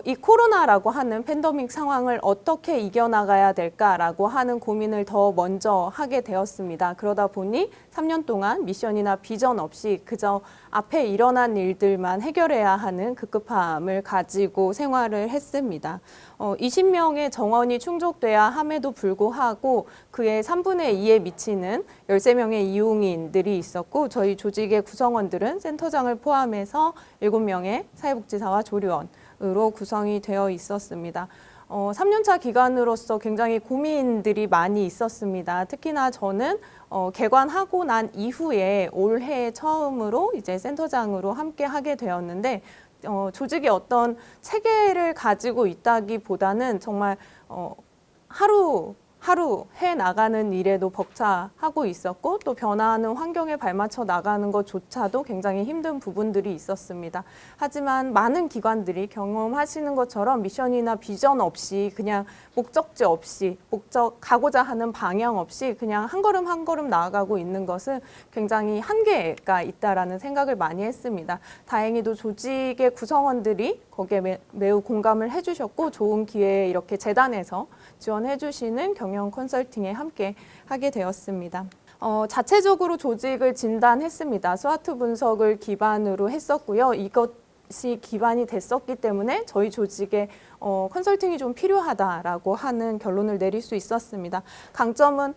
이 코로나라고 하는 팬데믹 상황을 어떻게 이겨나가야 될까라고 하는 고민을 더 먼저 하게 되었습니다. 그러다 보니 3년 동안 미션이나 비전 없이 그저 앞에 일어난 일들만 해결해야 하는 급급함을 가지고 생활을 했습니다. 20명의 정원이 충족돼야 함에도 불구하고 그의 3분의 2에 미치는 13명의 이용인들이 있었고, 저희 조직의 구성원들은 센터장을 포함해서 7명의 사회복지사와 조리원으로 구성이 되어 있었습니다. 3년차 기간으로서 굉장히 고민들이 많이 있었습니다. 특히나 저는 개관하고 난 이후에 올해 처음으로 이제 센터장으로 함께 하게 되었는데, 조직이 어떤 체계를 가지고 있다기보다는 정말 하루 해 나가는 일에도 벅차하고 있었고, 또 변화하는 환경에 발맞춰 나가는 것조차도 굉장히 힘든 부분들이 있었습니다. 하지만 많은 기관들이 경험하시는 것처럼 미션이나 비전 없이, 그냥 목적지 없이, 가고자 하는 방향 없이 그냥 한 걸음 한 걸음 나아가고 있는 것은 굉장히 한계가 있다라는 생각을 많이 했습니다. 다행히도 조직의 구성원들이 거기에 매우 공감을 해주셨고, 좋은 기회에 이렇게 재단에서 지원해 주시는 경영 컨설팅에 함께 하게 되었습니다. 자체적으로 조직을 진단했습니다. 스와트 분석을 기반으로 했었고요. 이것이 기반이 됐었기 때문에 저희 조직에 컨설팅이 좀 필요하다라고 하는 결론을 내릴 수 있었습니다. 강점은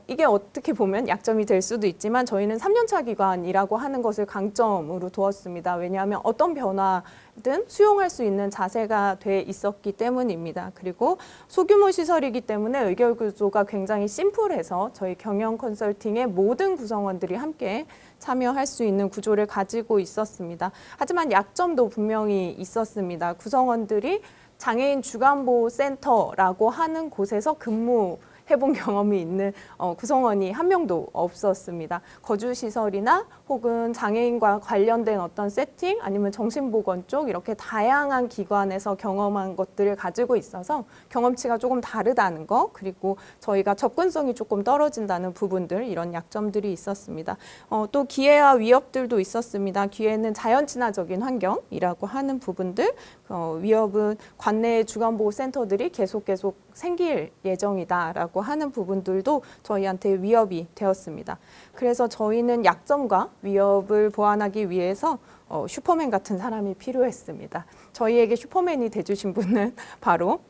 이게 어떻게 보면 약점이 될 수도 있지만 저희는 3년차 기관이라고 하는 것을 강점으로 두었습니다. 왜냐하면 어떤 변화든 수용할 수 있는 자세가 돼 있었기 때문입니다. 그리고 소규모 시설이기 때문에 의결 구조가 굉장히 심플해서 저희 경영 컨설팅의 모든 구성원들이 함께 참여할 수 있는 구조를 가지고 있었습니다. 하지만 약점도 분명히 있었습니다. 구성원들이 장애인 주간보호센터라고 하는 곳에서 근무해본 경험이 있는 구성원이 한 명도 없었습니다. 거주시설이나 혹은 장애인과 관련된 어떤 세팅, 아니면 정신보건 쪽, 이렇게 다양한 기관에서 경험한 것들을 가지고 있어서 경험치가 조금 다르다는 거, 그리고 저희가 접근성이 조금 떨어진다는 부분들, 이런 약점들이 있었습니다. 또 기회와 위협들도 있었습니다. 기회는 자연 친화적인 환경이라고 하는 부분들, 위협은 관내 주간보호센터들이 계속 생길 예정이다라고 하는 부분들도 저희한테 위협이 되었습니다. 그래서 저희는 약점과 위협을 보완하기 위해서 슈퍼맨 같은 사람이 필요했습니다. 저희에게 슈퍼맨이 돼주신 분은 바로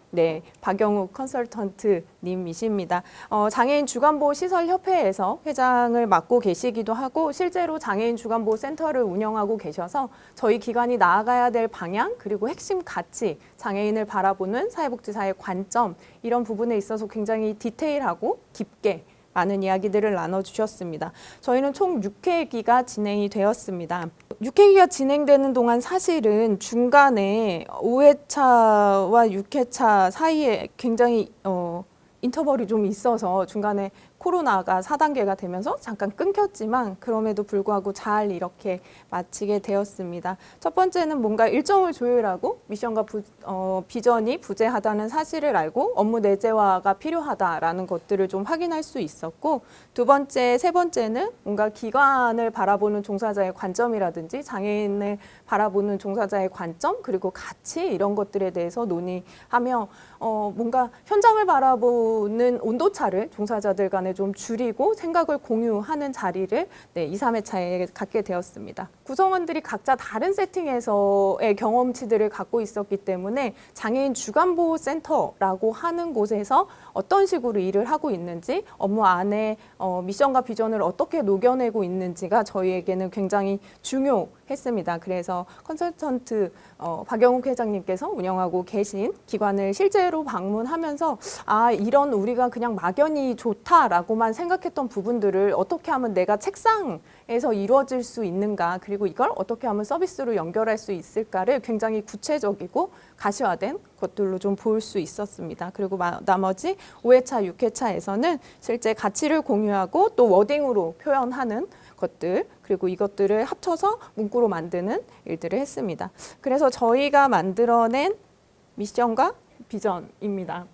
박영욱 컨설턴트님이십니다. 장애인 주간보호시설협회에서 회장을 맡고 계시기도 하고, 실제로 장애인 주간보호센터를 운영하고 계셔서 저희 기관이 나아가야 될 방향, 그리고 핵심 가치, 장애인을 바라보는 사회복지사의 관점, 이런 부분에 있어서 굉장히 디테일하고 깊게 많은 이야기들을 나눠주셨습니다. 저희는 총 6회기가 진행이 되었습니다. 6회기가 진행되는 동안 사실은 중간에 5회차와 6회차 사이에 굉장히 인터벌이 좀 있어서 중간에 코로나가 4단계가 되면서 잠깐 끊겼지만 그럼에도 불구하고 잘 이렇게 마치게 되었습니다. 첫 번째는 뭔가 일정을 조율하고 미션과 비전이 부재하다는 사실을 알고 업무 내재화가 필요하다라는 것들을 좀 확인할 수 있었고, 두 번째, 세 번째는 뭔가 기관을 바라보는 종사자의 관점이라든지 장애인을 바라보는 종사자의 관점, 그리고 가치, 이런 것들에 대해서 논의하며 뭔가 현장을 바라보는 온도차를 종사자들 간에 좀 줄이고 생각을 공유하는 자리를 2, 3회차에 갖게 되었습니다. 구성원들이 각자 다른 세팅에서의 경험치들을 갖고 있었기 때문에 장애인 주간보호센터라고 하는 곳에서 어떤 식으로 일을 하고 있는지, 업무 안에 미션과 비전을 어떻게 녹여내고 있는지가 저희에게는 굉장히 중요했습니다. 그래서 컨설턴트 박영욱 회장님께서 운영하고 계신 기관을 실제로 방문하면서 이런 우리가 그냥 막연히 좋다라고만 생각했던 부분들을 어떻게 하면 내가 책상에서 이루어질 수 있는가, 그리고 이걸 어떻게 하면 서비스로 연결할 수 있을까를 굉장히 구체적이고 가시화된 것들로 좀 볼 수 있었습니다. 그리고 나머지 5회차, 6회차에서는 실제 가치를 공유하고 또 워딩으로 표현하는 것들, 그리고 이것들을 합쳐서 문구로 만드는 일들을 했습니다. 그래서 저희가 만들어낸 미션과 비전입니다.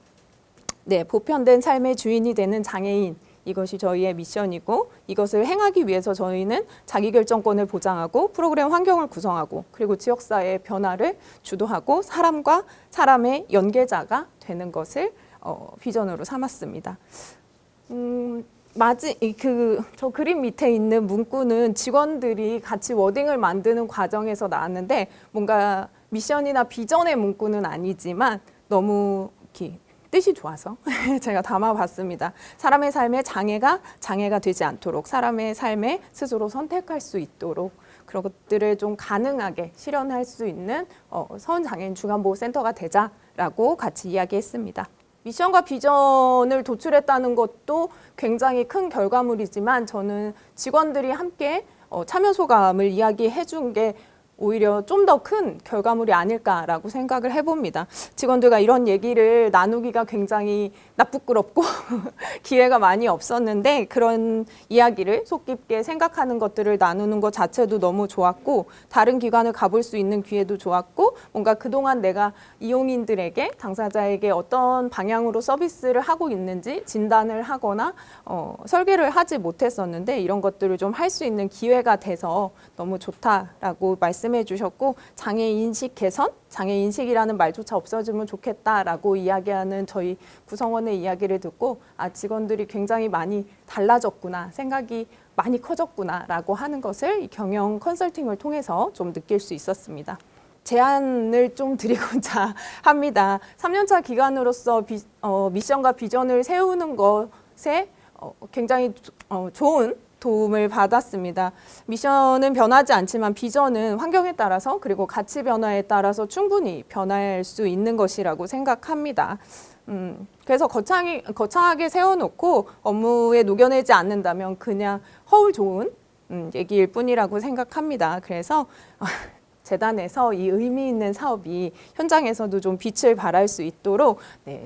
네, 보편된 삶의 주인이 되는 장애인, 이것이 저희의 미션이고, 이것을 행하기 위해서 저희는 자기결정권을 보장하고 프로그램 환경을 구성하고, 그리고 지역사회의 변화를 주도하고 사람과 사람의 연계자가 되는 것을 비전으로 삼았습니다. 저 그림 밑에 있는 문구는 직원들이 같이 워딩을 만드는 과정에서 나왔는데, 뭔가 미션이나 비전의 문구는 아니지만 너무 이렇게 뜻이 좋아서 제가 담아봤습니다. 사람의 삶에 장애가 되지 않도록, 사람의 삶에 스스로 선택할 수 있도록, 그런 것들을 좀 가능하게 실현할 수 있는 서울장애인 주간보호센터가 되자라고 같이 이야기했습니다. 미션과 비전을 도출했다는 것도 굉장히 큰 결과물이지만, 저는 직원들이 함께 참여 소감을 이야기해 준 게 오히려 좀 더 큰 결과물이 아닐까라고 생각을 해봅니다. 직원들과 이런 얘기를 나누기가 굉장히 나쁘끄럽고 기회가 많이 없었는데, 그런 이야기를 속 깊게 생각하는 것들을 나누는 것 자체도 너무 좋았고, 다른 기관을 가볼 수 있는 기회도 좋았고, 뭔가 그동안 내가 이용인들에게, 당사자에게 어떤 방향으로 서비스를 하고 있는지 진단을 하거나 설계를 하지 못했었는데, 이런 것들을 좀 할 수 있는 기회가 돼서 너무 좋다라고 말씀해 주셨고, 장애인식 개선, 장애인식이라는 말조차 없어지면 좋겠다라고 이야기하는 저희 구성원의 이야기를 듣고, 직원들이 굉장히 많이 달라졌구나, 생각이 많이 커졌구나라고 하는 것을 이 경영 컨설팅을 통해서 좀 느낄 수 있었습니다. 제안을 좀 드리고자 합니다. 3년차 기간으로서 미션과 비전을 세우는 것에 굉장히 좋은 도움을 받았습니다. 미션은 변하지 않지만 비전은 환경에 따라서, 그리고 가치 변화에 따라서 충분히 변할 수 있는 것이라고 생각합니다. 그래서 거창하게 세워놓고 업무에 녹여내지 않는다면 그냥 허울 좋은 얘기일 뿐이라고 생각합니다. 그래서 재단에서 이 의미 있는 사업이 현장에서도 좀 빛을 발할 수 있도록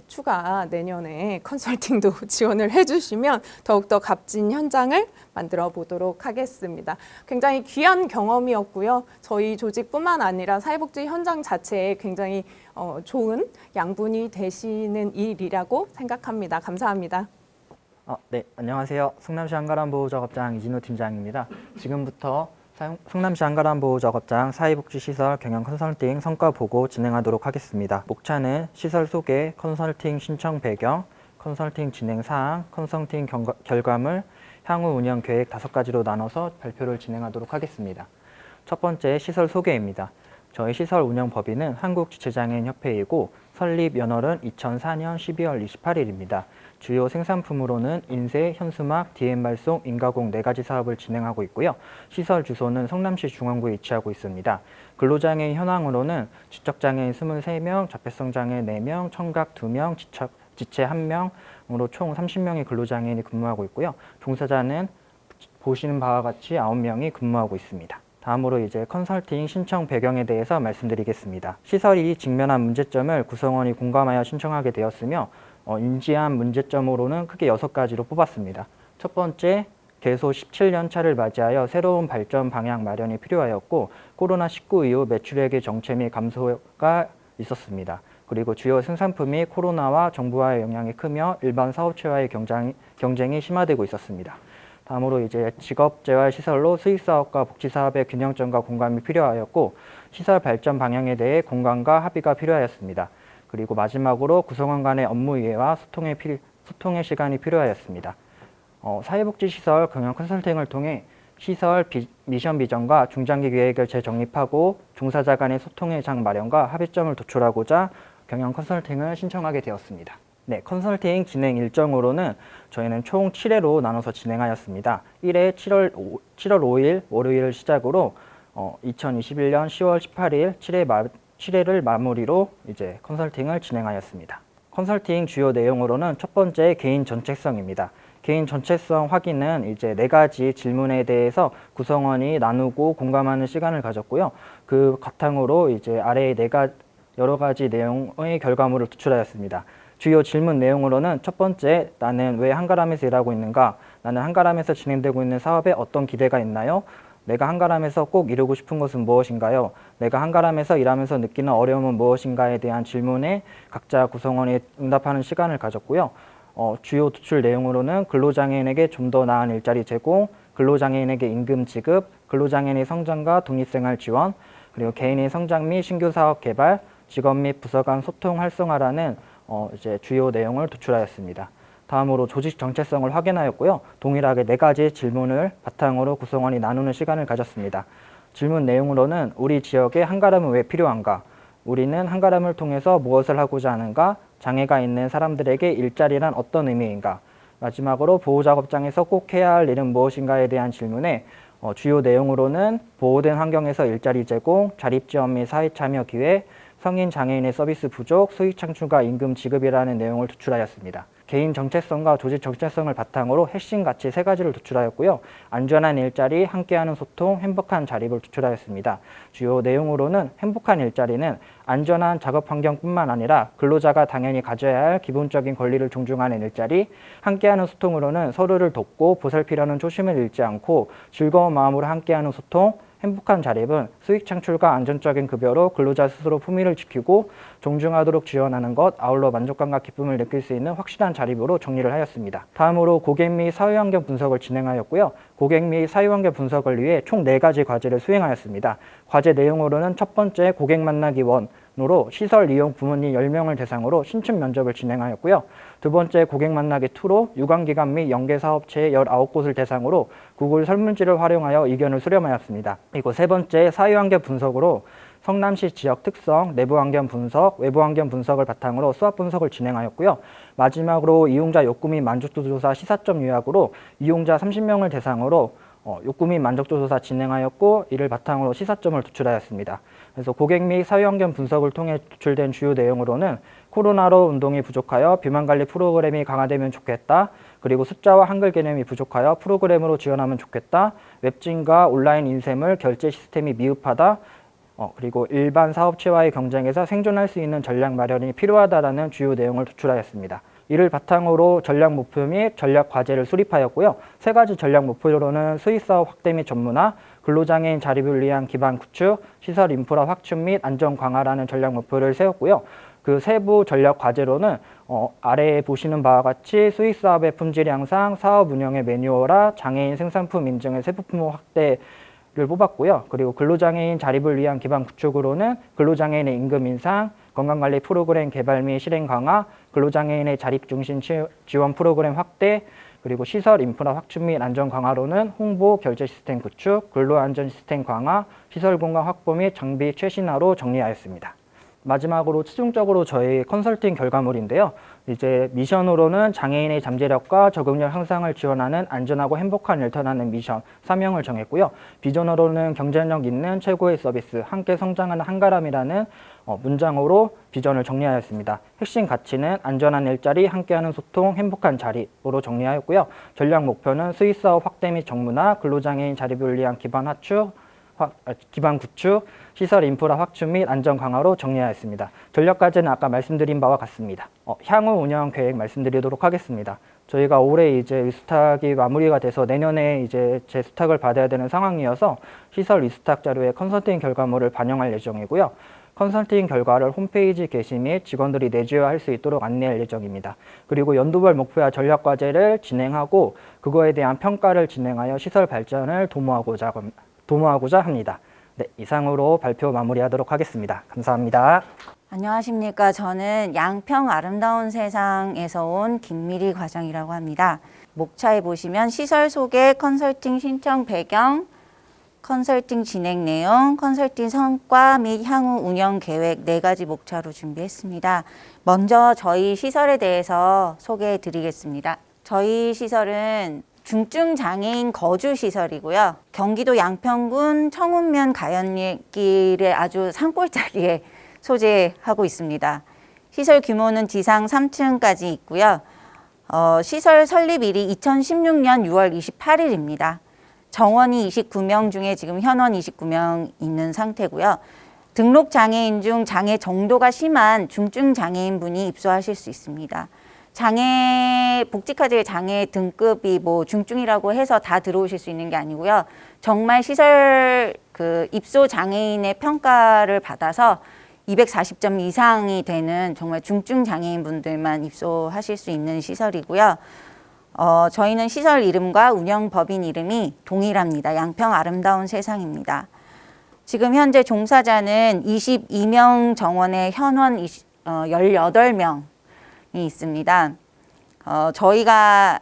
추가 내년에 컨설팅도 지원을 해주시면 더욱더 값진 현장을 만들어 보도록 하겠습니다. 굉장히 귀한 경험이었고요. 저희 조직뿐만 아니라 사회복지 현장 자체에 굉장히 좋은 양분이 되시는 일이라고 생각합니다. 감사합니다. 네, 안녕하세요. 성남시 한가람보호작업장 이진호 팀장입니다. 지금부터 성남시 한가람보호작업장 사회복지시설 경영 컨설팅 성과 보고 진행하도록 하겠습니다. 목차는 시설 소개, 컨설팅 신청 배경, 컨설팅 진행 사항, 컨설팅 결과물, 향후 운영 계획 5가지로 나눠서 발표를 진행하도록 하겠습니다. 첫 번째, 시설 소개입니다. 저희 시설 운영 법인은 한국지체장애인협회이고 설립 연월은 2004년 12월 28일입니다. 주요 생산품으로는 인쇄, 현수막, DM 발송, 인가공 4가지 사업을 진행하고 있고요. 시설 주소는 성남시 중원구에 위치하고 있습니다. 근로장애인 현황으로는 지적장애인 23명, 자폐성장애 4명, 청각 2명, 지체 1명으로 총 30명의 근로장애인이 근무하고 있고요. 종사자는 보시는 바와 같이 9명이 근무하고 있습니다. 다음으로 이제 컨설팅 신청 배경에 대해서 말씀드리겠습니다. 시설이 직면한 문제점을 구성원이 공감하여 신청하게 되었으며 인지한 문제점으로는 크게 6가지로 뽑았습니다. 첫 번째, 개소 17년 차를 맞이하여 새로운 발전 방향 마련이 필요하였고, 코로나19 이후 매출액의 정체 및 감소가 있었습니다. 그리고 주요 생산품이 코로나와 정부와의 영향이 크며 일반 사업체와의 경쟁이 심화되고 있었습니다. 다음으로 이제 직업재활시설로 수익사업과 복지사업의 균형점과 공감이 필요하였고, 시설 발전 방향에 대해 공감과 합의가 필요하였습니다. 그리고 마지막으로 구성원 간의 업무 이해와 소통의 시간이 필요하였습니다. 사회복지시설 경영 컨설팅을 통해 시설 미션 비전과 중장기 계획을 재정립하고 종사자 간의 소통의 장 마련과 합의점을 도출하고자 경영 컨설팅을 신청하게 되었습니다. 네, 컨설팅 진행 일정으로는 저희는 총 7회로 나눠서 진행하였습니다. 1회 7월 5일 월요일을 시작으로 2021년 10월 18일 7회를 마무리로 이제 컨설팅을 진행하였습니다. 컨설팅 주요 내용으로는 첫 번째 개인 전체성입니다. 개인 전체성 확인은 이제 4가지 질문에 대해서 구성원이 나누고 공감하는 시간을 가졌고요. 그 바탕으로 이제 아래의 여러 가지 내용의 결과물을 도출하였습니다. 주요 질문 내용으로는 첫 번째, 나는 왜 한가람에서 일하고 있는가? 나는 한가람에서 진행되고 있는 사업에 어떤 기대가 있나요? 내가 한가람에서 꼭 이루고 싶은 것은 무엇인가요? 내가 한가람에서 일하면서 느끼는 어려움은 무엇인가에 대한 질문에 각자 구성원이 응답하는 시간을 가졌고요. 주요 도출 내용으로는 근로장애인에게 좀 더 나은 일자리 제공, 근로장애인에게 임금 지급, 근로장애인의 성장과 독립생활 지원, 그리고 개인의 성장 및 신규 사업 개발, 직업 및 부서 간 소통 활성화라는 이제 주요 내용을 도출하였습니다. 다음으로 조직 정체성을 확인하였고요. 동일하게 4가지 질문을 바탕으로 구성원이 나누는 시간을 가졌습니다. 질문 내용으로는 우리 지역에 한가람은 왜 필요한가? 우리는 한가람을 통해서 무엇을 하고자 하는가? 장애가 있는 사람들에게 일자리란 어떤 의미인가? 마지막으로 보호작업장에서 꼭 해야 할 일은 무엇인가에 대한 질문에 주요 내용으로는 보호된 환경에서 일자리 제공, 자립지원 및 사회참여 기회, 성인 장애인의 서비스 부족, 수익 창출과 임금 지급이라는 내용을 도출하였습니다. 개인 정체성과 조직 정체성을 바탕으로 핵심 가치 3가지를 도출하였고요. 안전한 일자리, 함께하는 소통, 행복한 자립을 도출하였습니다. 주요 내용으로는 행복한 일자리는 안전한 작업 환경뿐만 아니라 근로자가 당연히 가져야 할 기본적인 권리를 존중하는 일자리, 함께하는 소통으로는 서로를 돕고 보살피려는 초심을 잃지 않고 즐거운 마음으로 함께하는 소통, 행복한 자립은 수익 창출과 안정적인 급여로 근로자 스스로 품위를 지키고 존중하도록 지원하는 것, 아울러 만족감과 기쁨을 느낄 수 있는 확실한 자립으로 정리를 하였습니다. 다음으로 고객 및 사회환경 분석을 진행하였고요. 고객 및 사회환경 분석을 위해 총 4가지 과제를 수행하였습니다. 과제 내용으로는 첫 번째 고객 만나기 1으로 시설 이용 부모님 10명을 대상으로 신춘 면접을 진행하였고요. 두 번째 고객 만나기 2로 유관기관 및 연계사업체 19곳을 대상으로 구글 설문지를 활용하여 의견을 수렴하였습니다. 그리고 세 번째 사회환경 분석으로 성남시 지역 특성, 내부 환경 분석, 외부 환경 분석을 바탕으로 수합 분석을 진행하였고요. 마지막으로 이용자 욕구 및 만족도 조사 시사점 요약으로 이용자 30명을 대상으로 욕구 및 만족도 조사 진행하였고 이를 바탕으로 시사점을 도출하였습니다. 그래서 고객 및 사회환경 분석을 통해 도출된 주요 내용으로는 코로나로 운동이 부족하여 비만관리 프로그램이 강화되면 좋겠다. 그리고 숫자와 한글 개념이 부족하여 프로그램으로 지원하면 좋겠다. 웹진과 온라인 인쇄물 결제 시스템이 미흡하다. 그리고 일반 사업체와의 경쟁에서 생존할 수 있는 전략 마련이 필요하다라는 주요 내용을 도출하였습니다. 이를 바탕으로 전략 목표 및 전략 과제를 수립하였고요. 3가지 전략 목표로는 수익사업 확대 및 전문화, 근로장애인 자립을 위한 기반 구축, 시설 인프라 확충 및 안전 강화라는 전략 목표를 세웠고요. 그 세부 전략 과제로는 아래에 보시는 바와 같이 수익사업의 품질 향상, 사업 운영의 매뉴얼화, 장애인 생산품 인증의 세부 품목 확대 를 뽑았고요. 그리고 근로장애인 자립을 위한 기반 구축으로는 근로장애인의 임금 인상, 건강관리 프로그램 개발 및 실행 강화, 근로장애인의 자립 중심 지원 프로그램 확대, 그리고 시설 인프라 확충 및 안전 강화로는 홍보 결제 시스템 구축, 근로안전 시스템 강화, 시설 공간 확보 및 장비 최신화로 정리하였습니다. 마지막으로 최종적으로 저희 컨설팅 결과물인데요. 이제 미션으로는 장애인의 잠재력과 적응력 향상을 지원하는 안전하고 행복한 일터라는 미션, 사명을 정했고요. 비전으로는 경쟁력 있는 최고의 서비스, 함께 성장하는 한가람이라는 문장으로 비전을 정리하였습니다. 핵심 가치는 안전한 일자리, 함께하는 소통, 행복한 자립으로 정리하였고요. 전략 목표는 수익사업 확대 및 정문화, 근로장애인 자립을 위한 기반 구축, 시설 인프라 확충 및 안전 강화로 정리하였습니다. 전략 과제는 아까 말씀드린 바와 같습니다. 향후 운영 계획 말씀드리도록 하겠습니다. 저희가 올해 이제 리스탁이 마무리가 돼서 내년에 이제 재수탁을 받아야 되는 상황이어서 시설 리스탁 자료에 컨설팅 결과물을 반영할 예정이고요. 컨설팅 결과를 홈페이지 게시 및 직원들이 내주할 수 있도록 안내할 예정입니다. 그리고 연도별 목표와 전략 과제를 진행하고 그거에 대한 평가를 진행하여 시설 발전을 도모하고자 합니다. 네, 이상으로 발표 마무리하도록 하겠습니다. 감사합니다. 안녕하십니까. 저는 양평 아름다운 세상에서 온 김미리 과장이라고 합니다. 목차에 보시면 시설 소개, 컨설팅 신청 배경, 컨설팅 진행 내용, 컨설팅 성과 및 향후 운영 계획 4가지 목차로 준비했습니다. 먼저 저희 시설에 대해서 소개해 드리겠습니다. 저희 시설은 중증 장애인 거주 시설이고요. 경기도 양평군 청운면 가연길의 아주 산골짜기에 소재하고 있습니다. 시설 규모는 지상 3층까지 있고요. 시설 설립일이 2016년 6월 28일입니다. 정원이 29명 중에 지금 현원 29명 있는 상태고요. 등록 장애인 중 장애 정도가 심한 중증 장애인 분이 입소하실 수 있습니다. 복지카드의 장애 등급이 뭐 중증이라고 해서 다 들어오실 수 있는 게 아니고요. 정말 시설 입소 장애인의 평가를 받아서 240점 이상이 되는 정말 중증 장애인 분들만 입소하실 수 있는 시설이고요. 저희는 시설 이름과 운영 법인 이름이 동일합니다. 양평 아름다운 세상입니다. 지금 현재 종사자는 22명 정원의 현원 18명이 있습니다. 저희가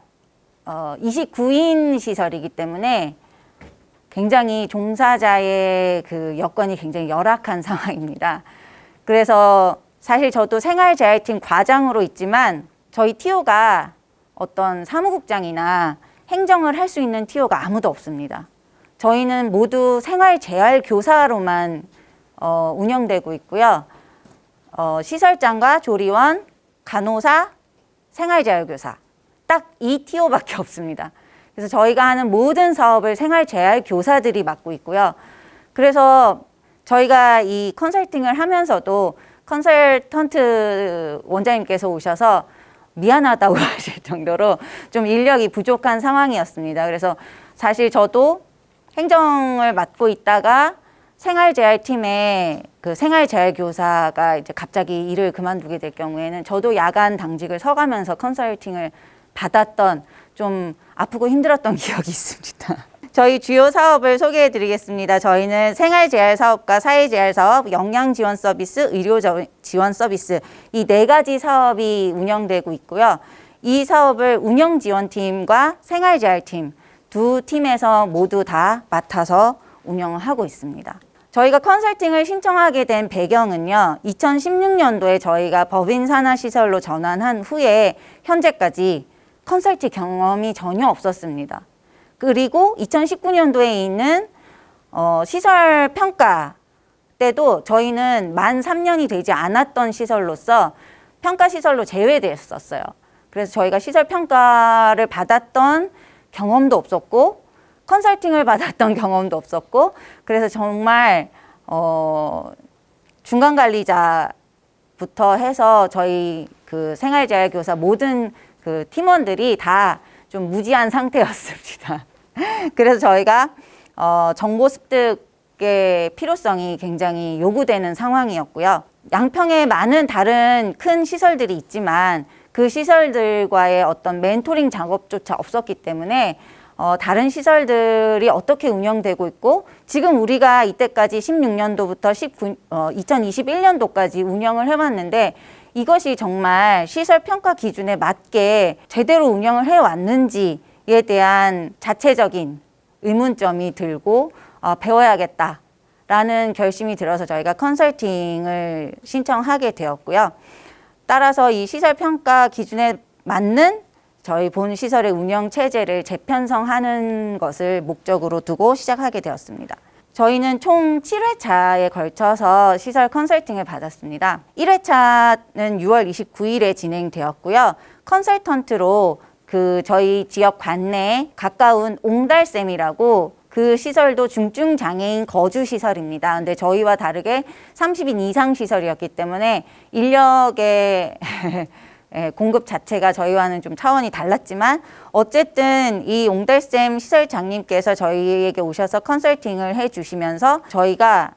29인 시설이기 때문에 굉장히 종사자의 여건이 굉장히 열악한 상황입니다. 그래서 사실 저도 생활재활팀 과장으로 있지만 저희 TO가 어떤 사무국장이나 행정을 할 수 있는 TO가 아무도 없습니다. 저희는 모두 생활재활교사로만 운영되고 있고요. 시설장과 조리원, 간호사, 생활재활교사 딱 이 TO밖에 없습니다. 그래서 저희가 하는 모든 사업을 생활재활교사들이 맡고 있고요. 그래서 저희가 이 컨설팅을 하면서도 컨설턴트 원장님께서 오셔서 미안하다고 하실 정도로 좀 인력이 부족한 상황이었습니다. 그래서 사실 저도 행정을 맡고 있다가 생활재활팀에 생활재활교사가 이제 갑자기 일을 그만두게 될 경우에는 저도 야간 당직을 서가면서 컨설팅을 받았던 좀 아프고 힘들었던 기억이 있습니다. 저희 주요 사업을 소개해 드리겠습니다. 저희는 생활재활 사업과 사회재활 사업, 영양지원 서비스, 의료지원 서비스 이 4가지 사업이 운영되고 있고요. 이 사업을 운영지원팀과 생활재활팀 두 팀에서 모두 다 맡아서 운영하고 있습니다. 저희가 컨설팅을 신청하게 된 배경은요. 2016년도에 저희가 법인 산하시설로 전환한 후에 현재까지 컨설팅 경험이 전혀 없었습니다. 그리고 2019년도에 있는 시설 평가 때도 저희는 만 3년이 되지 않았던 시설로서 평가 시설로 제외됐었어요. 그래서 저희가 시설 평가를 받았던 경험도 없었고 컨설팅을 받았던 경험도 없었고 그래서 정말 중간관리자부터 해서 저희 생활재활교사 모든 팀원들이 다 좀 무지한 상태였습니다. 그래서 저희가 정보 습득의 필요성이 굉장히 요구되는 상황이었고요. 양평에 많은 다른 큰 시설들이 있지만 그 시설들과의 어떤 멘토링 작업조차 없었기 때문에 다른 시설들이 어떻게 운영되고 있고 지금 우리가 이때까지 16년도부터 2021년도까지 운영을 해왔는데 이것이 정말 시설 평가 기준에 맞게 제대로 운영을 해왔는지에 대한 자체적인 의문점이 들고 배워야겠다라는 결심이 들어서 저희가 컨설팅을 신청하게 되었고요. 따라서 이 시설 평가 기준에 맞는 저희 본 시설의 운영 체제를 재편성하는 것을 목적으로 두고 시작하게 되었습니다. 저희는 총 7회차에 걸쳐서 시설 컨설팅을 받았습니다. 1회차는 6월 29일에 진행되었고요. 컨설턴트로 저희 지역 관내에 가까운 옹달샘이라고 그 시설도 중증 장애인 거주 시설입니다. 근데 저희와 다르게 30인 이상 시설이었기 때문에 인력의 공급 자체가 저희와는 좀 차원이 달랐지만 어쨌든 이 옹달샘 시설장님께서 저희에게 오셔서 컨설팅을 해주시면서 저희가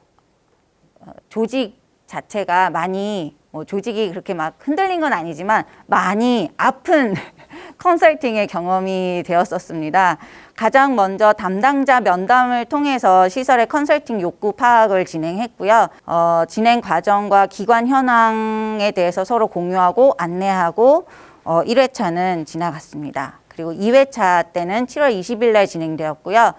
조직 자체가 많이 조직이 그렇게 막 흔들린 건 아니지만 많이 아픈 컨설팅의 경험이 되었었습니다. 가장 먼저 담당자 면담을 통해서 시설의 컨설팅 욕구 파악을 진행했고요. 진행 과정과 기관 현황에 대해서 서로 공유하고 안내하고 1회차는 지나갔습니다. 그리고 2회차 때는 7월 20일 날 진행되었고요.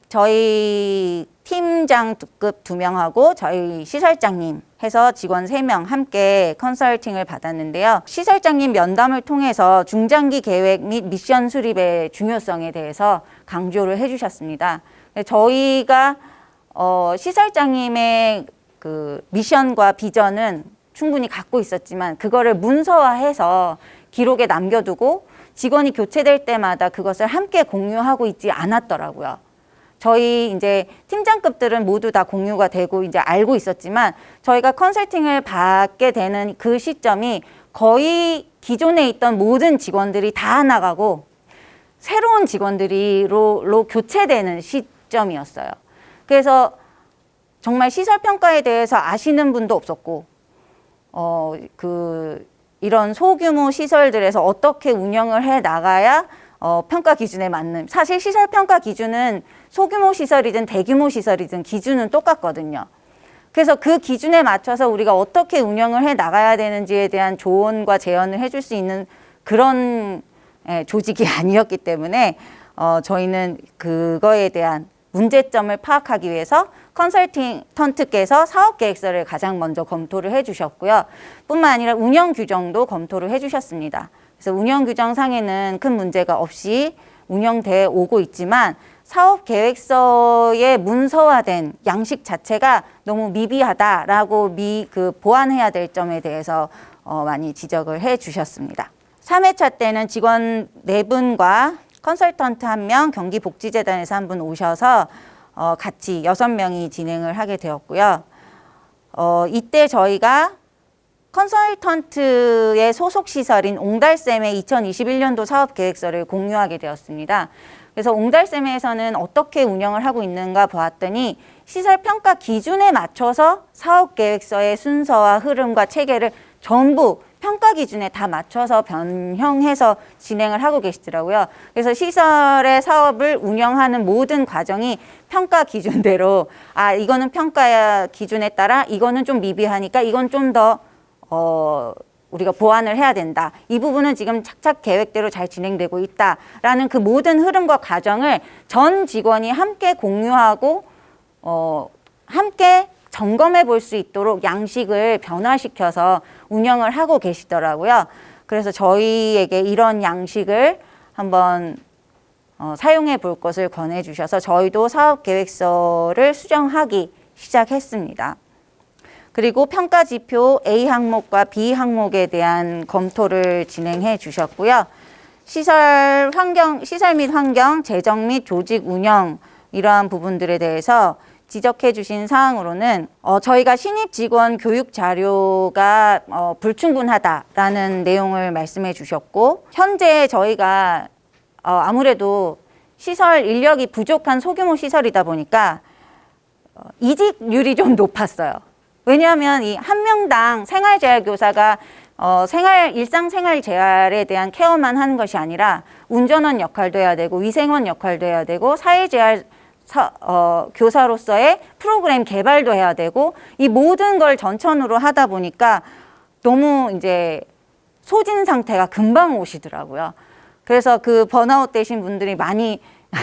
저희 팀장급 2명하고 저희 시설장님 해서 직원 3명 함께 컨설팅을 받았는데요. 시설장님 면담을 통해서 중장기 계획 및 미션 수립의 중요성에 대해서 강조를 해주셨습니다. 저희가 시설장님의 그 미션과 비전은 충분히 갖고 있었지만 그거를 문서화해서 기록에 남겨두고 직원이 교체될 때마다 그것을 함께 공유하고 있지 않았더라고요. 저희 이제 팀장급들은 모두 다 공유가 되고 이제 알고 있었지만 저희가 컨설팅을 받게 되는 그 시점이 거의 기존에 있던 모든 직원들이 다 나가고 새로운 직원들로 교체되는 시점이었어요. 그래서 정말 시설 평가에 대해서 아시는 분도 없었고, 이런 소규모 시설들에서 어떻게 운영을 해 나가야 평가 기준에 맞는, 사실 시설 평가 기준은 소규모 시설이든 대규모 시설이든 기준은 똑같거든요. 그래서 그 기준에 맞춰서 우리가 어떻게 운영을 해 나가야 되는지에 대한 조언과 제언을 해줄 수 있는 그런 조직이 아니었기 때문에 저희는 그거에 대한 문제점을 파악하기 위해서 컨설턴트께서 사업 계획서를 가장 먼저 검토를 해주셨고요. 뿐만 아니라 운영 규정도 검토를 해주셨습니다. 그래서 운영 규정상에는 큰 문제가 없이 운영돼 오고 있지만 사업 계획서에 문서화된 양식 자체가 너무 미비하다라고 보완해야 될 점에 대해서 많이 지적을 해주셨습니다. 3회차 때는 직원 4분과 컨설턴트 1명, 경기복지재단에서 1분 오셔서 같이 6명이 진행을 하게 되었고요. 이때 저희가 컨설턴트의 소속 시설인 옹달샘의 2021년도 사업 계획서를 공유하게 되었습니다. 그래서 옹달샘에서는 어떻게 운영을 하고 있는가 보았더니 시설 평가 기준에 맞춰서 사업 계획서의 순서와 흐름과 체계를 전부 평가 기준에 다 맞춰서 변형해서 진행을 하고 계시더라고요. 그래서 시설의 사업을 운영하는 모든 과정이 평가 기준대로, 이거는 평가 기준에 따라 이거는 좀 미비하니까 이건 좀 더 우리가 보완을 해야 된다. 이 부분은 지금 착착 계획대로 잘 진행되고 있다라는 그 모든 흐름과 과정을 전 직원이 함께 공유하고 함께 점검해 볼 수 있도록 양식을 변화시켜서 운영을 하고 계시더라고요. 그래서 저희에게 이런 양식을 한번 사용해 볼 것을 권해 주셔서 저희도 사업 계획서를 수정하기 시작했습니다. 그리고 평가 지표 A 항목과 B 항목에 대한 검토를 진행해 주셨고요. 시설 및 환경, 재정 및 조직 운영 이러한 부분들에 대해서 지적해 주신 사항으로는 저희가 신입 직원 교육 자료가 불충분하다라는 내용을 말씀해 주셨고, 현재 저희가 아무래도 시설 인력이 부족한 소규모 시설이다 보니까 이직률이 좀 높았어요. 왜냐하면 이 한 명당 생활재활교사가 일상생활재활에 대한 케어만 하는 것이 아니라 운전원 역할도 해야 되고 위생원 역할도 해야 되고 사회재활 교사로서의 프로그램 개발도 해야 되고 이 모든 걸 전천후로 하다 보니까 너무 이제 소진 상태가 금방 오시더라고요. 그래서 그 번아웃 되신 분들이 많이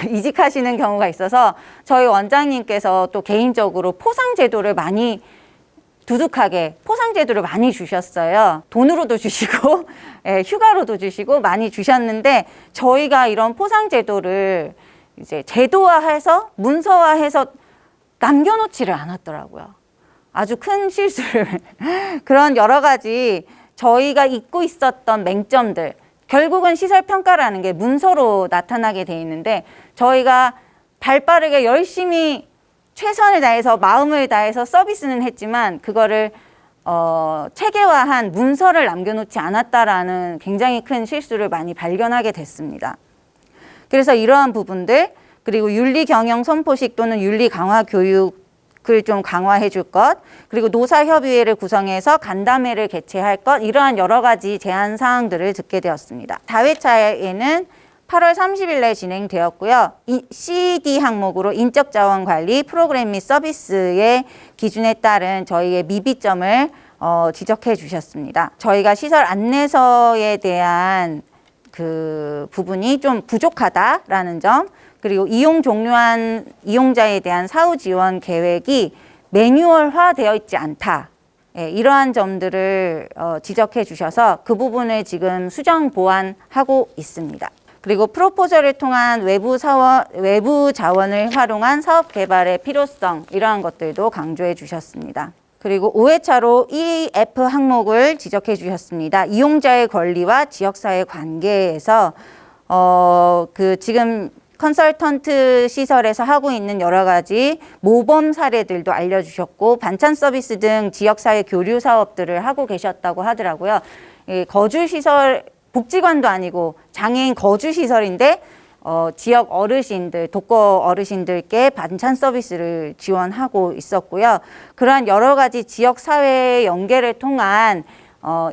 이직하시는 경우가 있어서 저희 원장님께서 또 개인적으로 포상 제도를 많이 두둑하게 포상 제도를 많이 주셨어요. 돈으로도 주시고 휴가로도 주시고 많이 주셨는데 저희가 이런 포상 제도를 이제 제도화해서 문서화해서 남겨놓지를 않았더라고요. 아주 큰 실수를 그런 여러 가지 저희가 잊고 있었던 맹점들, 결국은 시설평가라는 게 문서로 나타나게 돼 있는데 저희가 발빠르게 열심히 최선을 다해서 마음을 다해서 서비스는 했지만 그거를 체계화한 문서를 남겨놓지 않았다라는 굉장히 큰 실수를 많이 발견하게 됐습니다. 그래서 이러한 부분들, 그리고 윤리 경영 선포식 또는 윤리 강화 교육 그걸 좀 강화해 줄 것, 그리고 노사협의회를 구성해서 간담회를 개최할 것, 이러한 여러 가지 제안 사항들을 듣게 되었습니다. 4회차에는 8월 30일에 진행되었고요. 이 CD 항목으로 인적자원 관리 프로그램 및 서비스의 기준에 따른 저희의 미비점을 지적해 주셨습니다. 저희가 시설 안내서에 대한 그 부분이 좀 부족하다라는 점, 그리고 이용 종료한 이용자에 대한 사후 지원 계획이 매뉴얼화되어 있지 않다. 예, 이러한 점들을 지적해 주셔서 그 부분을 지금 수정 보완하고 있습니다. 그리고 프로포저를 통한 외부 자원을 활용한 사업 개발의 필요성, 이러한 것들도 강조해 주셨습니다. 그리고 5회차로 EF 항목을 지적해 주셨습니다. 이용자의 권리와 지역사회 관계에서 지금 컨설턴트 시설에서 하고 있는 여러 가지 모범 사례들도 알려주셨고, 반찬 서비스 등 지역사회 교류 사업들을 하고 계셨다고 하더라고요. 거주시설, 복지관도 아니고 장애인 거주시설인데 지역 어르신들, 독거 어르신들께 반찬 서비스를 지원하고 있었고요. 그러한 여러 가지 지역사회 연계를 통한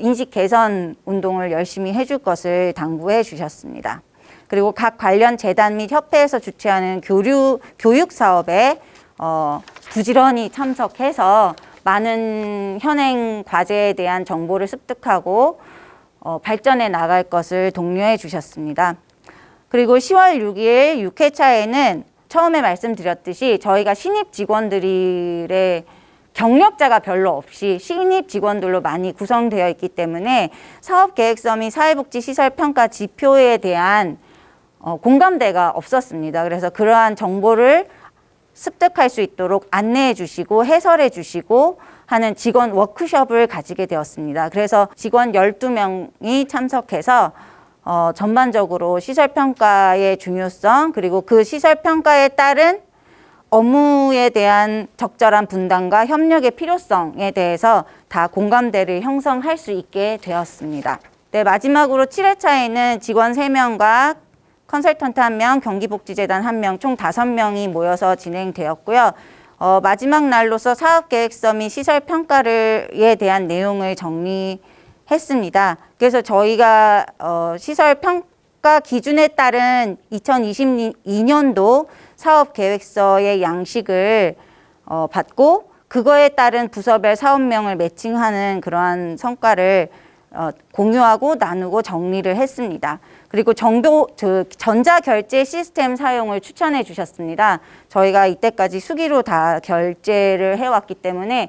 인식 개선 운동을 열심히 해줄 것을 당부해 주셨습니다. 그리고 각 관련 재단 및 협회에서 주최하는 교육 사업에 부지런히 참석해서 많은 현행 과제에 대한 정보를 습득하고 발전해 나갈 것을 독려해 주셨습니다. 그리고 10월 6일 6회차에는 처음에 말씀드렸듯이 저희가 신입 직원들의 경력자가 별로 없이 신입 직원들로 많이 구성되어 있기 때문에 사업계획서 및 사회복지시설평가 지표에 대한 공감대가 없었습니다. 그래서 그러한 정보를 습득할 수 있도록 안내해 주시고 해설해 주시고 하는 직원 워크숍을 가지게 되었습니다. 그래서 직원 12명이 참석해서 전반적으로 시설평가의 중요성, 그리고 그 시설평가에 따른 업무에 대한 적절한 분담과 협력의 필요성에 대해서 다 공감대를 형성할 수 있게 되었습니다. 네, 마지막으로 7회차에는 직원 3명과 컨설턴트 1명, 경기복지재단 1명, 총 5명이 모여서 진행되었고요. 마지막 날로서 사업계획서 및 시설평가에 대한 내용을 정리했습니다. 그래서 저희가 시설평가 기준에 따른 2022년도 사업계획서의 양식을 받고 그거에 따른 부서별 사업명을 매칭하는 그러한 성과를 공유하고 나누고 정리를 했습니다. 그리고 전자결제 시스템 사용을 추천해 주셨습니다. 저희가 이때까지 수기로 다 결제를 해왔기 때문에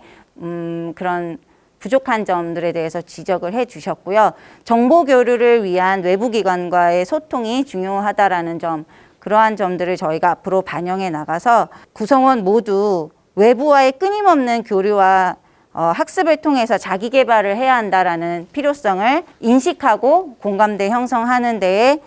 그런 부족한 점들에 대해서 지적을 해 주셨고요. 정보 교류를 위한 외부기관과의 소통이 중요하다라는 점, 그러한 점들을 저희가 앞으로 반영해 나가서 구성원 모두 외부와의 끊임없는 교류와 학습을 통해서 자기 개발을 해야 한다라는 필요성을 인식하고 공감대 형성하는 데에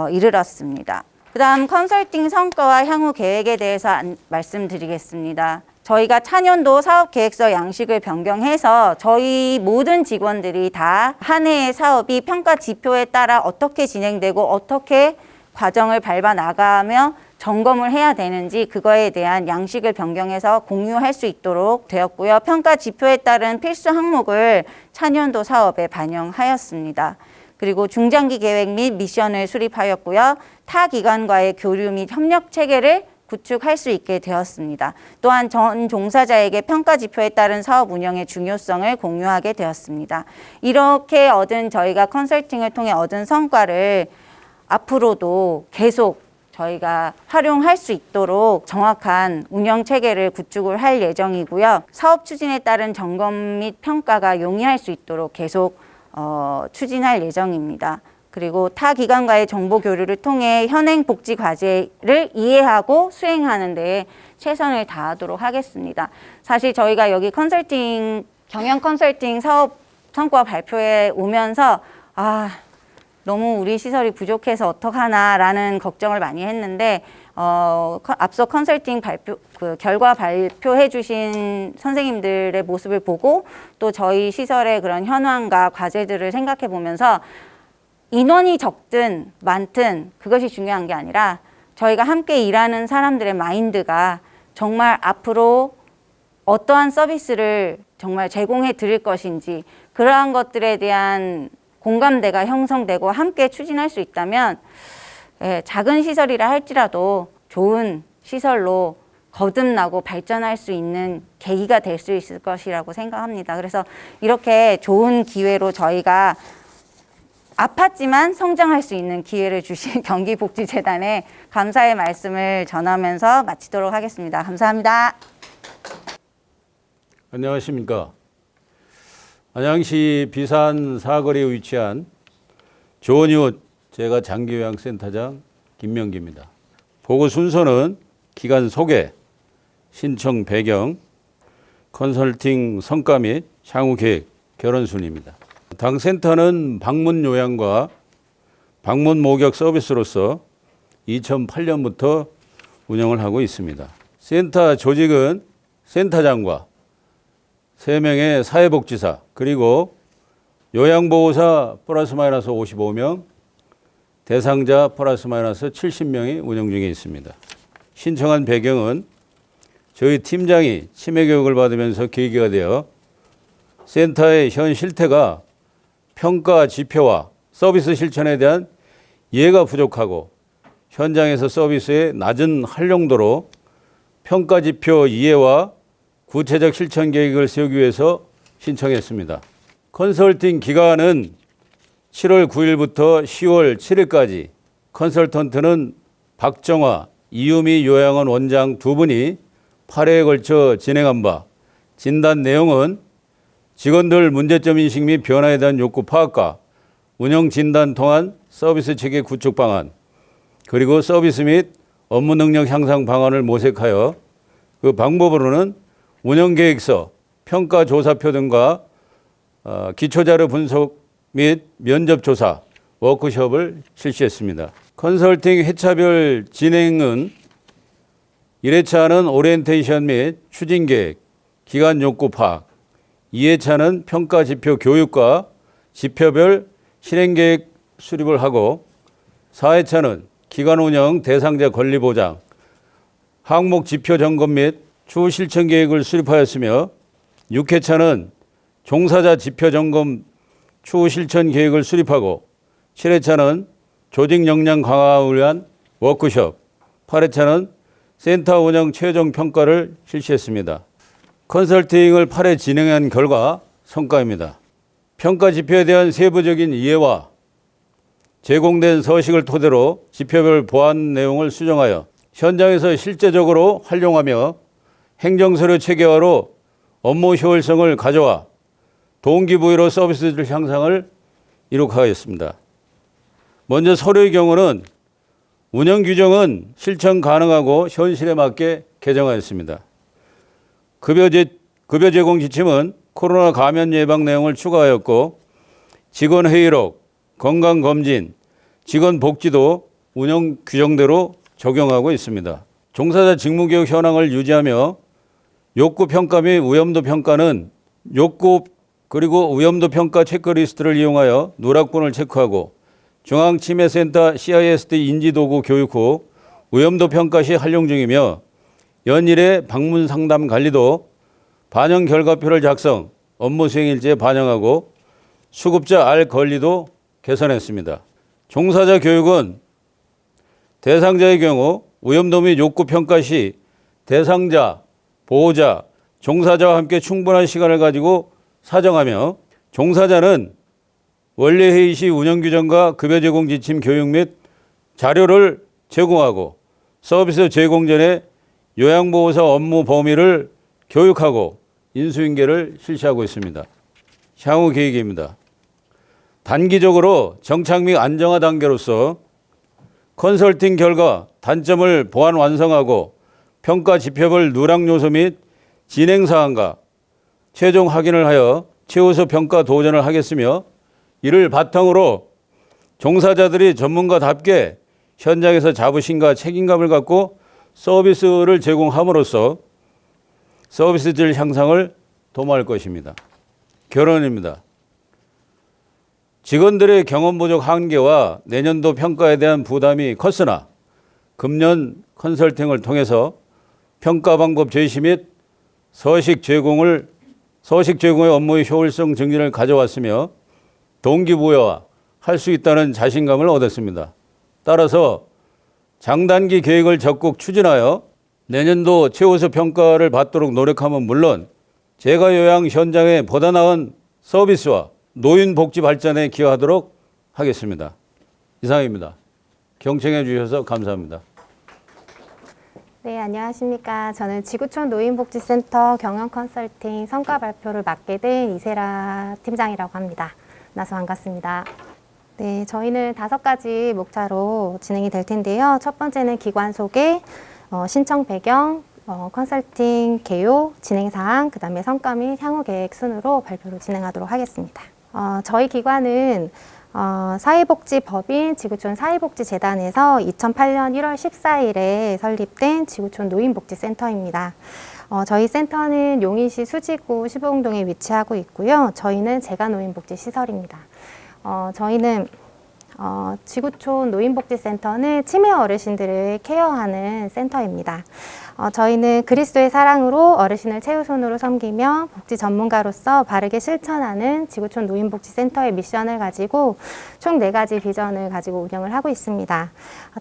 이르렀습니다. 그다음 컨설팅 성과와 향후 계획에 대해서 말씀드리겠습니다. 저희가 차년도 사업계획서 양식을 변경해서 저희 모든 직원들이 다 한 해의 사업이 평가 지표에 따라 어떻게 진행되고 어떻게 과정을 밟아 나가며 점검을 해야 되는지 그거에 대한 양식을 변경해서 공유할 수 있도록 되었고요. 평가 지표에 따른 필수 항목을 차년도 사업에 반영하였습니다. 그리고 중장기 계획 및 미션을 수립하였고요. 타 기관과의 교류 및 협력 체계를 구축할 수 있게 되었습니다. 또한 전 종사자에게 평가 지표에 따른 사업 운영의 중요성을 공유하게 되었습니다. 이렇게 저희가 컨설팅을 통해 얻은 성과를 앞으로도 계속 저희가 활용할 수 있도록 정확한 운영 체계를 구축을 할 예정이고요. 사업 추진에 따른 점검 및 평가가 용이할 수 있도록 계속 추진할 예정입니다. 그리고 타 기관과의 정보 교류를 통해 현행 복지 과제를 이해하고 수행하는 데 최선을 다하도록 하겠습니다. 사실 저희가 여기 경영 컨설팅 사업 성과 발표에 오면서 너무 우리 시설이 부족해서 어떡하나라는 걱정을 많이 했는데 앞서 컨설팅 결과 발표해 주신 선생님들의 모습을 보고 또 저희 시설의 그런 현황과 과제들을 생각해 보면서 인원이 적든 많든 그것이 중요한 게 아니라 저희가 함께 일하는 사람들의 마인드가 정말 앞으로 어떠한 서비스를 정말 제공해 드릴 것인지 그러한 것들에 대한 공감대가 형성되고 함께 추진할 수 있다면 작은 시설이라 할지라도 좋은 시설로 거듭나고 발전할 수 있는 계기가 될 수 있을 것이라고 생각합니다. 그래서 이렇게 좋은 기회로 저희가 아팠지만 성장할 수 있는 기회를 주신 경기복지재단에 감사의 말씀을 전하면서 마치도록 하겠습니다. 감사합니다. 안녕하십니까. 안양시 비산 사거리에 위치한 좋은 이웃 제가 장기요양센터장 김명기입니다. 보고 순서는 기관 소개, 신청 배경, 컨설팅 성과 및 향후 계획, 결혼 순입니다. 당 센터는 방문 요양과 방문 목욕 서비스로서 2008년부터 운영을 하고 있습니다. 센터 조직은 센터장과 3명의 사회복지사 그리고 요양보호사 플러스 마이너스 55명, 대상자 플러스 마이너스 70명이 운영 중에 있습니다. 신청한 배경은 저희 팀장이 치매 교육을 받으면서 계기가 되어 센터의 현 실태가 평가 지표와 서비스 실천에 대한 이해가 부족하고 현장에서 서비스의 낮은 활용도로 평가 지표 이해와 구체적 실천 계획을 세우기 위해서 신청했습니다. 컨설팅 기간은 7월 9일부터 10월 7일까지 컨설턴트는 박정화, 이유미 요양원 원장 2분이 8회에 걸쳐 진행한 바 진단 내용은 직원들 문제점 인식 및 변화에 대한 욕구 파악과 운영 진단 통한 서비스 체계 구축 방안 그리고 서비스 및 업무 능력 향상 방안을 모색하여 그 방법으로는 운영계획서, 평가조사표 등과 기초자료 분석 및 면접조사, 워크숍을 실시했습니다. 컨설팅 회차별 진행은 1회차는 오리엔테이션 및 추진계획, 기간 욕구 파악, 2회차는 평가지표 교육과 지표별 실행계획 수립을 하고 4회차는 기간 운영 대상자 권리 보장, 항목 지표 점검 및 추후 실천 계획을 수립하였으며 6회차는 종사자 지표 점검 추후 실천 계획을 수립하고 7회차는 조직 역량 강화를 위한 워크숍, 8회차는 센터 운영 최종 평가를 실시했습니다. 컨설팅을 8회 진행한 결과 성과입니다. 평가 지표에 대한 세부적인 이해와 제공된 서식을 토대로 지표별 보완 내용을 수정하여 현장에서 실제적으로 활용하며 행정서류 체계화로 업무 효율성을 가져와 동기부여로 서비스질 향상을 이룩하였습니다. 먼저 서류의 경우는 운영 규정은 실천 가능하고 현실에 맞게 개정하였습니다. 급여 제공 지침은 코로나 감염 예방 내용을 추가하였고 직원 회의록, 건강검진, 직원 복지도 운영 규정대로 적용하고 있습니다. 종사자 직무교육 현황을 유지하며 욕구 평가 및 위험도 평가는 욕구 그리고 위험도 평가 체크리스트를 이용하여 누락분을 체크하고 중앙치매센터 CISD 인지도구 교육 후 위험도 평가 시 활용 중이며 연일의 방문 상담 관리도 반영 결과표를 작성, 업무 수행일지에 반영하고 수급자 알 권리도 개선했습니다. 종사자 교육은 대상자의 경우 위험도 및 욕구 평가 시 대상자, 보호자, 종사자와 함께 충분한 시간을 가지고 사정하며 종사자는 원래회의 시 운영규정과 급여 제공 지침 교육 및 자료를 제공하고 서비스 제공 전에 요양보호사 업무 범위를 교육하고 인수인계를 실시하고 있습니다. 향후 계획입니다. 단기적으로 정착 및 안정화 단계로서 컨설팅 결과 단점을 보완 완성하고 평가 지표별 누락 요소 및 진행 사항과 최종 확인을 하여 최우수 평가 도전을 하겠으며 이를 바탕으로 종사자들이 전문가답게 현장에서 자부심과 책임감을 갖고 서비스를 제공함으로써 서비스 질 향상을 도모할 것입니다. 결론입니다. 직원들의 경험 부족 한계와 내년도 평가에 대한 부담이 컸으나 금년 컨설팅을 통해서 평가 방법 제시 및 서식 제공의 업무의 효율성 증진을 가져왔으며 동기부여와 할 수 있다는 자신감을 얻었습니다. 따라서 장단기 계획을 적극 추진하여 내년도 최우수 평가를 받도록 노력함은 물론 제가 요양 현장의 보다 나은 서비스와 노인 복지 발전에 기여하도록 하겠습니다. 이상입니다. 경청해 주셔서 감사합니다. 네, 안녕하십니까. 저는 지구촌 노인복지센터 경영 컨설팅 성과 발표를 맡게 된 이세라 팀장이라고 합니다. 만나서 반갑습니다. 네, 저희는 5가지 목차로 진행이 될 텐데요. 첫 번째는 기관 소개, 신청 배경, 컨설팅 개요, 진행사항, 그 다음에 성과 및 향후 계획 순으로 발표를 진행하도록 하겠습니다. 저희 기관은 사회복지법인 지구촌 사회복지재단에서 2008년 1월 14일에 설립된 지구촌 노인복지센터입니다. 저희 센터는 용인시 수지구 시봉동에 위치하고 있고요. 저희는 재가노인복지시설입니다. 저희는 지구촌 노인복지센터는 치매 어르신들을 케어하는 센터입니다. 저희는 그리스도의 사랑으로 어르신을 최우선으로 섬기며 복지 전문가로서 바르게 실천하는 지구촌 노인복지센터의 미션을 가지고 총 4가지 비전을 가지고 운영을 하고 있습니다.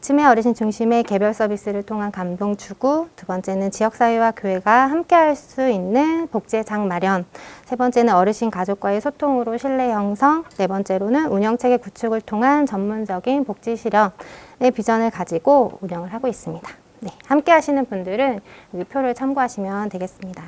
치매 어르신 중심의 개별 서비스를 통한 감동 추구, 두 번째는 지역사회와 교회가 함께할 수 있는 복지의 장 마련, 세 번째는 어르신 가족과의 소통으로 신뢰 형성, 네 번째로는 운영체계 구축을 통한 전문적인 복지 실현의 비전을 가지고 운영을 하고 있습니다. 네, 함께 하시는 분들은 여기 표를 참고하시면 되겠습니다.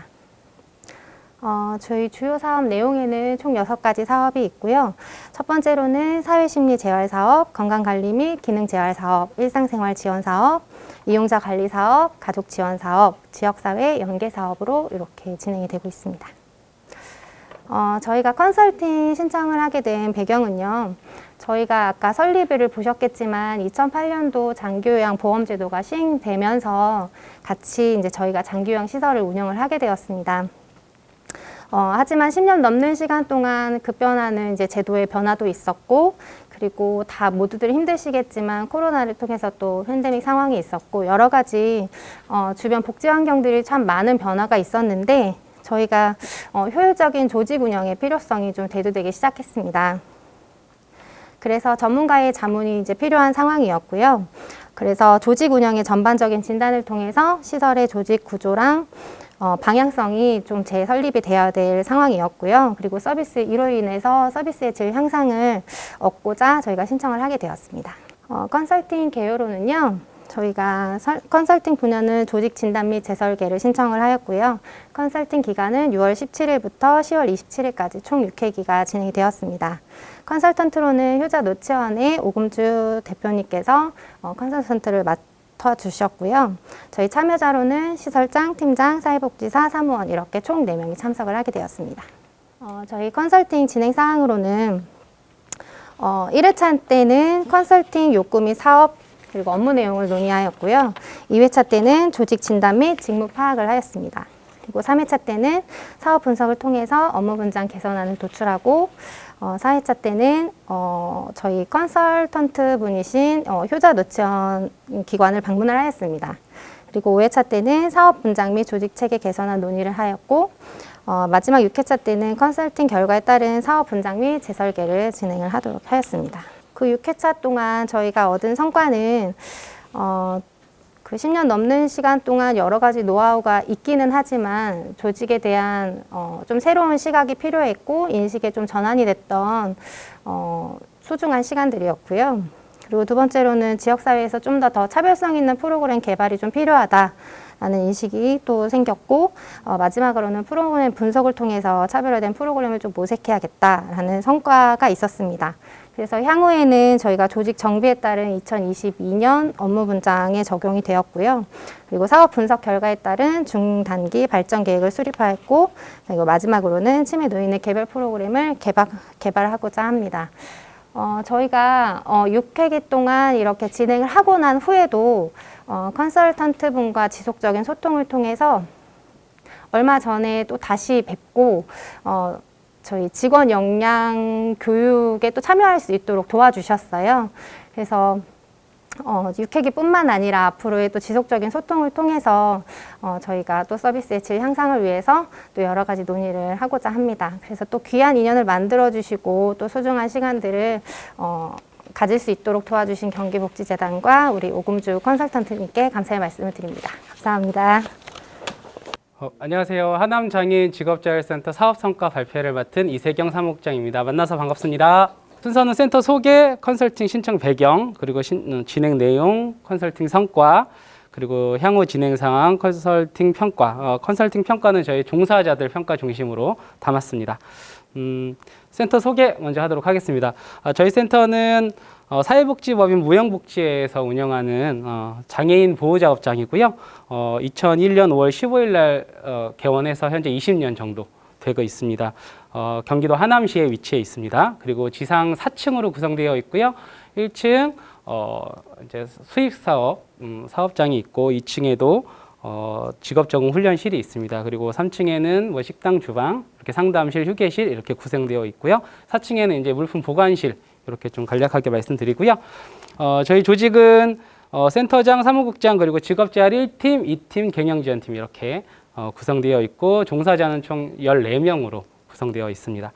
저희 주요 사업 내용에는 총 6가지 사업이 있고요. 첫 번째로는 사회심리 재활 사업, 건강관리 및 기능 재활 사업, 일상생활 지원 사업, 이용자 관리 사업, 가족 지원 사업, 지역사회 연계 사업으로 이렇게 진행이 되고 있습니다. 저희가 컨설팅 신청을 하게 된 배경은요. 저희가 아까 설립일을 보셨겠지만 2008년도 장기요양보험제도가 시행되면서 같이 이제 저희가 장기요양 시설을 운영을 하게 되었습니다. 하지만 10년 넘는 시간 동안 급변하는 이제 제도의 변화도 있었고, 그리고 다 모두들 힘드시겠지만 코로나를 통해서 또 팬데믹 상황이 있었고, 여러 가지 주변 복지 환경들이 참 많은 변화가 있었는데, 저희가 효율적인 조직 운영의 필요성이 좀 대두되기 시작했습니다. 그래서 전문가의 자문이 이제 필요한 상황이었고요. 그래서 조직 운영의 전반적인 진단을 통해서 시설의 조직 구조랑 방향성이 좀 재설립이 되어야 될 상황이었고요. 그리고 이로 인해서 서비스의 질 향상을 얻고자 저희가 신청을 하게 되었습니다. 컨설팅 개요로는요. 저희가 컨설팅 분야는 조직 진단 및 재설계를 신청을 하였고요. 컨설팅 기간은 6월 17일부터 10월 27일까지 총 6회기가 진행이 되었습니다. 컨설턴트로는 효자 노치원의 오금주 대표님께서 컨설턴트를 맡아주셨고요. 저희 참여자로는 시설장, 팀장, 사회복지사, 사무원 이렇게 총 4명이 참석을 하게 되었습니다. 저희 컨설팅 진행 사항으로는 1회차 때는 컨설팅 욕구 및 사업 그리고 업무 내용을 논의하였고요. 2회차 때는 조직 진단 및 직무 파악을 하였습니다. 그리고 3회차 때는 사업 분석을 통해서 업무 분장 개선안을 도출하고 4회차 때는 저희 컨설턴트 분이신 효자 노치원 기관을 방문을 하였습니다. 그리고 5회차 때는 사업 분장 및 조직 체계 개선안 논의를 하였고 마지막 6회차 때는 컨설팅 결과에 따른 사업 분장 및 재설계를 진행을 하도록 하였습니다. 그 6회차 동안 저희가 얻은 성과는 그 10년 넘는 시간 동안 여러 가지 노하우가 있기는 하지만 조직에 대한 좀 새로운 시각이 필요했고 인식에 좀 전환이 됐던 소중한 시간들이었고요. 그리고 두 번째로는 지역사회에서 좀 더 차별성 있는 프로그램 개발이 좀 필요하다라는 인식이 또 생겼고 마지막으로는 프로그램 분석을 통해서 차별화된 프로그램을 좀 모색해야겠다라는 성과가 있었습니다. 그래서 향후에는 저희가 조직 정비에 따른 2022년 업무 분장에 적용이 되었고요. 그리고 사업 분석 결과에 따른 중단기 발전 계획을 수립하였고 그리고 마지막으로는 치매 노인의 개별 프로그램을 개발하고자 합니다. 저희가 6회기 동안 이렇게 진행을 하고 난 후에도 컨설턴트 분과 지속적인 소통을 통해서 얼마 전에 또 다시 뵙고 저희 직원 역량 교육에 또 참여할 수 있도록 도와주셨어요. 그래서 육회기뿐만 아니라 앞으로의 또 지속적인 소통을 통해서 저희가 또 서비스의 질 향상을 위해서 또 여러 가지 논의를 하고자 합니다. 그래서 또 귀한 인연을 만들어 주시고 또 소중한 시간들을 가질 수 있도록 도와주신 경기복지재단과 우리 오금주 컨설턴트님께 감사의 말씀을 드립니다. 감사합니다. 안녕하세요. 하남장애인 직업자율센터 사업성과 발표를 맡은 이세경 사무국장입니다. 만나서 반갑습니다. 순서는 센터 소개, 컨설팅 신청 배경, 그리고 진행 내용, 컨설팅 성과, 그리고 향후 진행 상황, 컨설팅 평가. 컨설팅 평가는 저희 종사자들 평가 중심으로 담았습니다. 센터 소개 먼저 하도록 하겠습니다. 저희 센터는 사회복지법인 무형복지에서 운영하는 장애인 보호작업장이고요. 2001년 5월 15일 날 개원해서 현재 20년 정도 되고 있습니다. 경기도 하남시에 위치해 있습니다. 그리고 지상 4층으로 구성되어 있고요. 1층 이제 수입 사업 사업장이 있고 2층에도 직업 적응 훈련실이 있습니다. 그리고 3층에는 뭐 식당, 주방, 이렇게 상담실, 휴게실 이렇게 구성되어 있고요. 4층에는 이제 물품 보관실 이렇게 좀 간략하게 말씀드리고요. 저희 조직은 센터장, 사무국장 그리고 직업재활 1팀, 2팀, 경영지원팀 이렇게 구성되어 있고 종사자는 총 14명으로 구성되어 있습니다.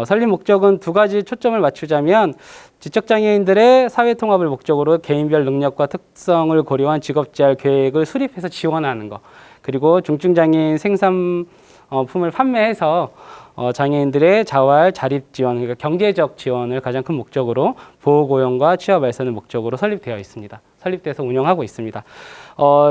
설립 목적은 두 가지 초점을 맞추자면 지적장애인들의 사회통합을 목적으로 개인별 능력과 특성을 고려한 직업재활 계획을 수립해서 지원하는 것, 그리고 중증장애인 생산품을 판매해서 장애인들의 자활, 자립 지원, 그러니까 경제적 지원을 가장 큰 목적으로 보호고용과 취업 발전을 목적으로 설립되어 있습니다. 설립돼서 운영하고 있습니다.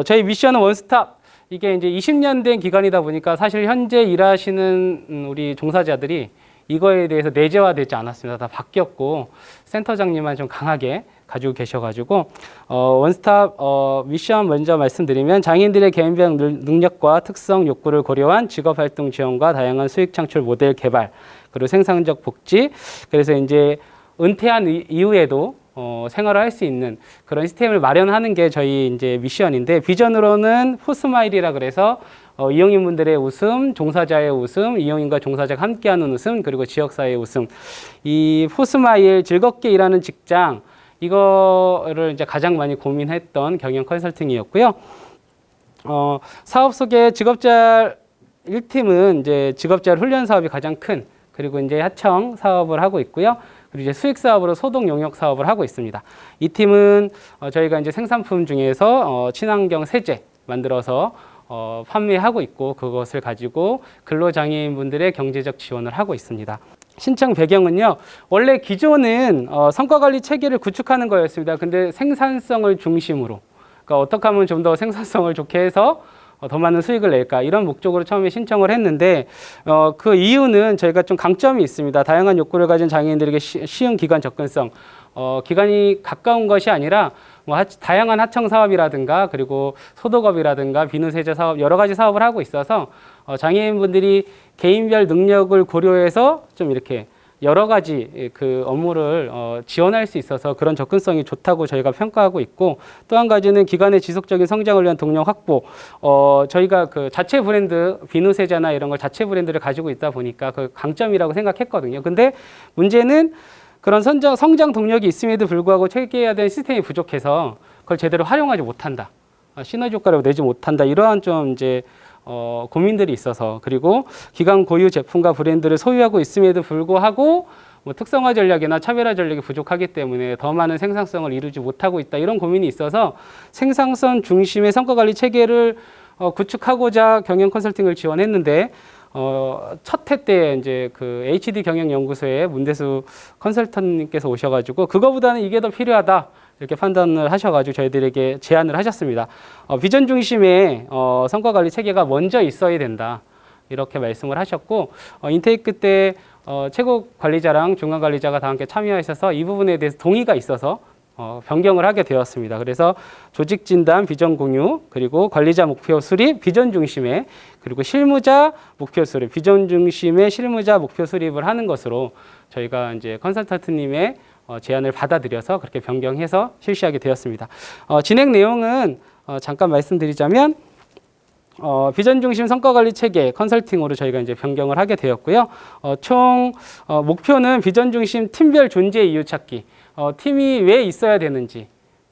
저희 미션은 원스톱. 이게 이제 20년 된 기간이다 보니까 사실 현재 일하시는 우리 종사자들이 이거에 대해서 내재화되지 않았습니다. 다 바뀌었고 센터장님만 좀 강하게 가지고 계셔가지고 원스톱 미션 먼저 말씀드리면 장애인들의 개인별 능력과 특성 욕구를 고려한 직업활동 지원과 다양한 수익 창출 모델 개발 그리고 생산적 복지. 그래서 이제 은퇴한 이후에도 생활을 할 수 있는 그런 시스템을 마련하는 게 저희 이제 미션인데 비전으로는 포스마일이라 그래서 이용인분들의 웃음, 종사자의 웃음, 이용인과 종사자가 함께하는 웃음, 그리고 지역사회의 웃음. 이 포스마일 즐겁게 일하는 직장 이거를 이제 가장 많이 고민했던 경영 컨설팅이었고요. 사업 속에 직업재활 1팀은 이제 직업재활 훈련 사업이 가장 큰 그리고 이제 하청 사업을 하고 있고요. 그리고 이제 수익 사업으로 소독 용역 사업을 하고 있습니다. 이 팀은 저희가 이제 생산품 중에서 친환경 세제 만들어서 판매하고 있고 그것을 가지고 근로장애인분들의 경제적 지원을 하고 있습니다. 신청 배경은요. 원래 기존은 성과관리 체계를 구축하는 거였습니다. 근데 생산성을 중심으로 그러니까 어떻게 하면 좀 더 생산성을 좋게 해서 더 많은 수익을 낼까 이런 목적으로 처음에 신청을 했는데 그 이유는 저희가 좀 강점이 있습니다. 다양한 욕구를 가진 장애인들에게 쉬운 기간 접근성 기간이 가까운 것이 아니라 뭐 다양한 하청 사업이라든가 그리고 소독업이라든가 비누세제 사업 여러 가지 사업을 하고 있어서 장애인분들이 개인별 능력을 고려해서 좀 이렇게 여러 가지 그 업무를 지원할 수 있어서 그런 접근성이 좋다고 저희가 평가하고 있고 또 한 가지는 기관의 지속적인 성장을 위한 동력 확보. 저희가 그 자체 브랜드 비누세제나 이런 걸 자체 브랜드를 가지고 있다 보니까 그 강점이라고 생각했거든요. 근데 문제는 그런 성장 동력이 있음에도 불구하고 체계해야 되는 시스템이 부족해서 그걸 제대로 활용하지 못한다. 시너지 효과를 내지 못한다. 이러한 좀 이제 고민들이 있어서 그리고 기관 고유 제품과 브랜드를 소유하고 있음에도 불구하고 뭐 특성화 전략이나 차별화 전략이 부족하기 때문에 더 많은 생산성을 이루지 못하고 있다 이런 고민이 있어서 생산성 중심의 성과관리 체계를 구축하고자 경영 컨설팅을 지원했는데 첫 해 때 이제 그 HD 경영연구소에 문대수 컨설턴님께서 오셔가지고 그거보다는 이게 더 필요하다. 이렇게 판단을 하셔가지고 저희들에게 제안을 하셨습니다. 비전 중심의 성과관리 체계가 먼저 있어야 된다. 이렇게 말씀을 하셨고 인테이크 때 최고 관리자랑 중간 관리자가 다 함께 참여하셔서 이 부분에 대해서 동의가 있어서 변경을 하게 되었습니다. 그래서 조직 진단, 비전 공유, 그리고 관리자 목표 수립, 비전 중심의 그리고 실무자 목표 수립, 비전 중심의 실무자 목표 수립을 하는 것으로 저희가 이제 컨설턴트님의 제안을 받아들여서 그렇게 변경해서 실시하게 되었습니다. 진행 내용은 잠깐 말씀드리자면 비전 중심 성과관리 체계 컨설팅으로 저희가 이제 변경을 하게 되었고요. 총 목표는 비전 중심 팀별 존재 이유 찾기. 팀이 왜 있어야 되는지,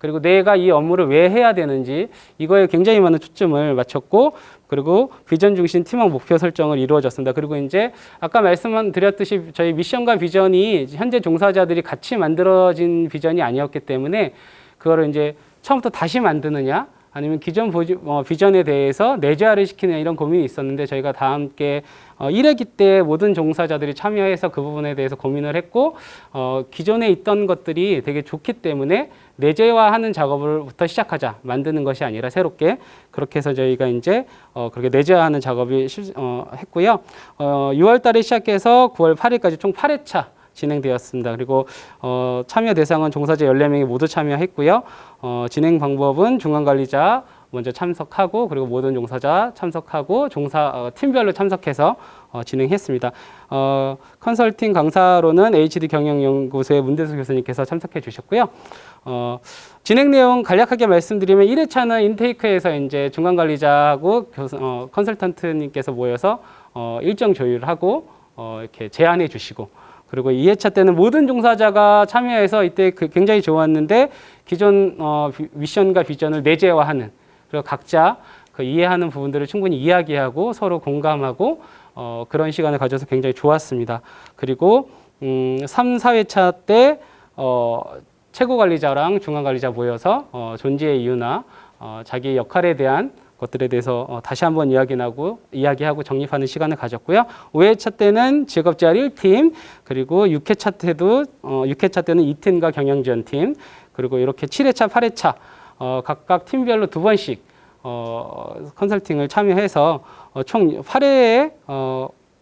그리고 내가 이 업무를 왜 해야 되는지 이거에 굉장히 많은 초점을 맞췄고 그리고 비전 중심 팀워크 목표 설정을 이루어졌습니다. 그리고 이제 아까 말씀드렸듯이 저희 미션과 비전이 현재 종사자들이 같이 만들어진 비전이 아니었기 때문에 그거를 이제 처음부터 다시 만드느냐 아니면 기존 비전에 대해서 내재화를 시키느냐 이런 고민이 있었는데 저희가 다 함께 1회기 때 모든 종사자들이 참여해서 그 부분에 대해서 고민을 했고 기존에 있던 것들이 되게 좋기 때문에 내재화하는 작업을부터 시작하자 만드는 것이 아니라 새롭게 그렇게 해서 저희가 이제 그렇게 내재화하는 작업을 했고요. 6월 달에 시작해서 9월 8일까지 총 8회차 진행되었습니다. 그리고 참여 대상은 종사자 14명이 모두 참여했고요. 진행 방법은 중간관리자 먼저 참석하고 그리고 모든 종사자 참석하고 팀별로 참석해서 진행했습니다. 컨설팅 강사로는 HD 경영연구소의 문대수 교수님께서 참석해 주셨고요. 진행 내용 간략하게 말씀드리면 1회차는 인테이크에서 이제 중간관리자하고 컨설턴트님께서 모여서 일정 조율을 하고 이렇게 제안해 주시고 그리고 2회차 때는 모든 종사자가 참여해서 이때 굉장히 좋았는데 기존 미션과 비전을 내재화하는 그리고 각자 그 이해하는 부분들을 충분히 이야기하고 서로 공감하고 그런 시간을 가져서 굉장히 좋았습니다. 그리고 3, 4회차 때 최고관리자랑 중간관리자 모여서 존재의 이유나 자기 역할에 대한 것들에 대해서 다시 한번 이야기하고 정립하는 시간을 가졌고요. 5회차 때는 직업재활 1팀, 그리고 6회차 때는 2팀과 경영지원팀, 그리고 이렇게 7회차, 8회차 각각 팀별로 2번씩 컨설팅을 참여해서 총 8회의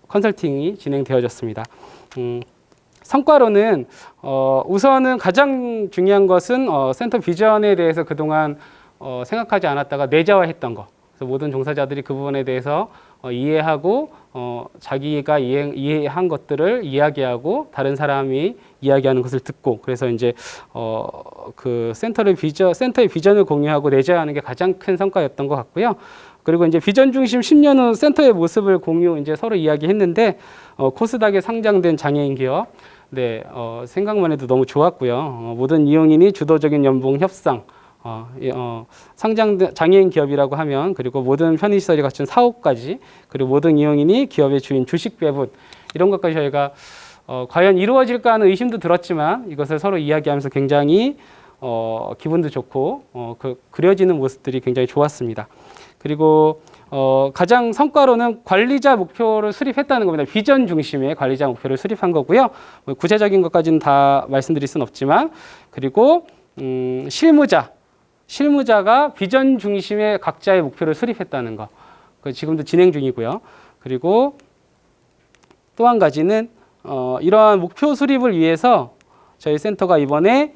컨설팅이 진행되어졌습니다. 성과로는 우선은 가장 중요한 것은 센터 비전에 대해서 그동안 생각하지 않았다가 내재화했던 거. 그래서 모든 종사자들이 그 부분에 대해서 이해하고 자기가 이해한 것들을 이야기하고 다른 사람이 이야기하는 것을 듣고 그래서 이제 그 센터의 비전을 공유하고 내재화하는 게 가장 큰 성과였던 것 같고요. 그리고 이제 비전 중심 10년 후 센터의 모습을 이제 서로 이야기했는데 코스닥에 상장된 장애인 기업. 네, 생각만 해도 너무 좋았고요. 모든 이용인이 주도적인 연봉 협상. 상장 장애인 기업이라고 하면 그리고 모든 편의시설이 갖춘 사업까지 그리고 모든 이용인이 기업의 주인 주식 배분 이런 것까지 저희가 과연 이루어질까 하는 의심도 들었지만 이것을 서로 이야기하면서 굉장히 기분도 좋고 그려지는 모습들이 굉장히 좋았습니다. 그리고 가장 성과로는 관리자 목표를 수립했다는 겁니다. 비전 중심의 관리자 목표를 수립한 거고요. 구체적인 것까지는 다 말씀드릴 수는 없지만 그리고 실무자가 비전 중심의 각자의 목표를 수립했다는 거. 지금도 진행 중이고요. 그리고 또 한 가지는 이러한 목표 수립을 위해서 저희 센터가 이번에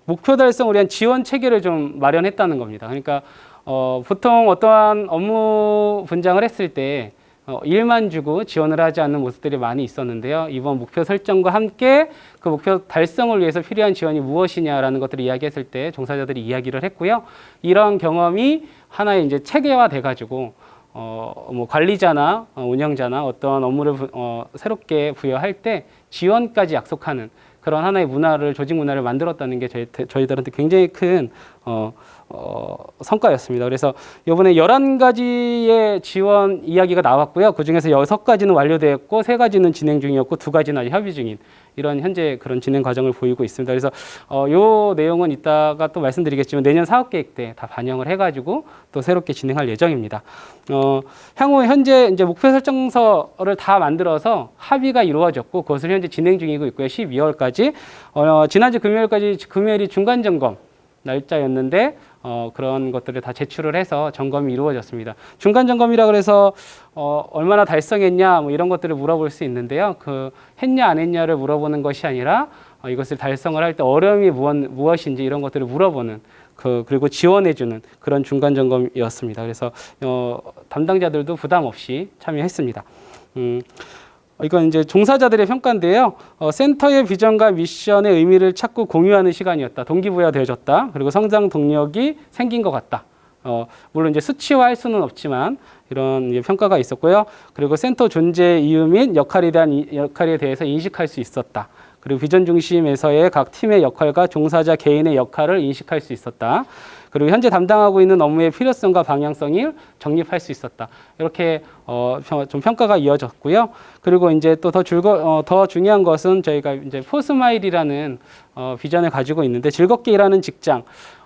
목표 달성을 위한 지원 체계를 좀 마련했다는 겁니다. 그러니까 보통 어떠한 업무 분장을 했을 때 일만 주고 지원을 하지 않는 모습들이 많이 있었는데요. 이번 목표 설정과 함께 그 목표 달성을 위해서 필요한 지원이 무엇이냐라는 것들을 이야기했을 때 종사자들이 이야기를 했고요. 이런 경험이 하나의 이제 체계화 돼가지고 뭐 관리자나 운영자나 어떤 업무를 새롭게 부여할 때 지원까지 약속하는 그런 하나의 조직 문화를 만들었다는 게 저희들한테 굉장히 큰 성과였습니다. 그래서 이번에 11가지의 지원 이야기가 나왔고요. 그중에서 6가지는 완료되었고 3가지는 진행 중이었고 2가지는 아직 협의 중인 이런 현재 그런 진행 과정을 보이고 있습니다. 그래서 이 내용은 이따가 또 말씀드리겠지만 내년 사업계획 때 다 반영을 해가지고 또 새롭게 진행할 예정입니다. 향후 현재 이제 목표 설정서를 다 만들어서 합의가 이루어졌고 그것을 현재 진행 중이고 있고요. 12월까지 지난주 금요일이 중간 점검 날짜였는데 그런 것들을 다 제출을 해서 점검이 이루어졌습니다. 중간 점검이라 그래서 얼마나 달성했냐 뭐 이런 것들을 물어볼 수 있는데요. 했냐 안 했냐를 물어보는 것이 아니라 이것을 달성을 할 때 어려움이 무엇인지 이런 것들을 물어보는 그리고 지원해주는 그런 중간 점검이었습니다. 그래서 담당자들도 부담 없이 참여했습니다. 이건 이제 종사자들의 평가인데요. 센터의 비전과 미션의 의미를 찾고 공유하는 시간이었다. 동기부여 되어졌다. 그리고 성장 동력이 생긴 것 같다. 물론 이제 수치화할 수는 없지만 이런 평가가 있었고요. 그리고 센터 존재 이유 및 역할에 대해서 인식할 수 있었다. 그리고 비전 중심에서의 각 팀의 역할과 종사자 개인의 역할을 인식할 수 있었다. 그리고 현재 담당하고 있는 업무의 필요성과 방향성을 정립할 수 있었다. 이렇게 좀 평가가 이어졌고요. 그리고 이제 또 더 중요한 것은 저희가 이제 포스마일이라는 비전을 가지고 있는데, 즐겁게 일하는 직장.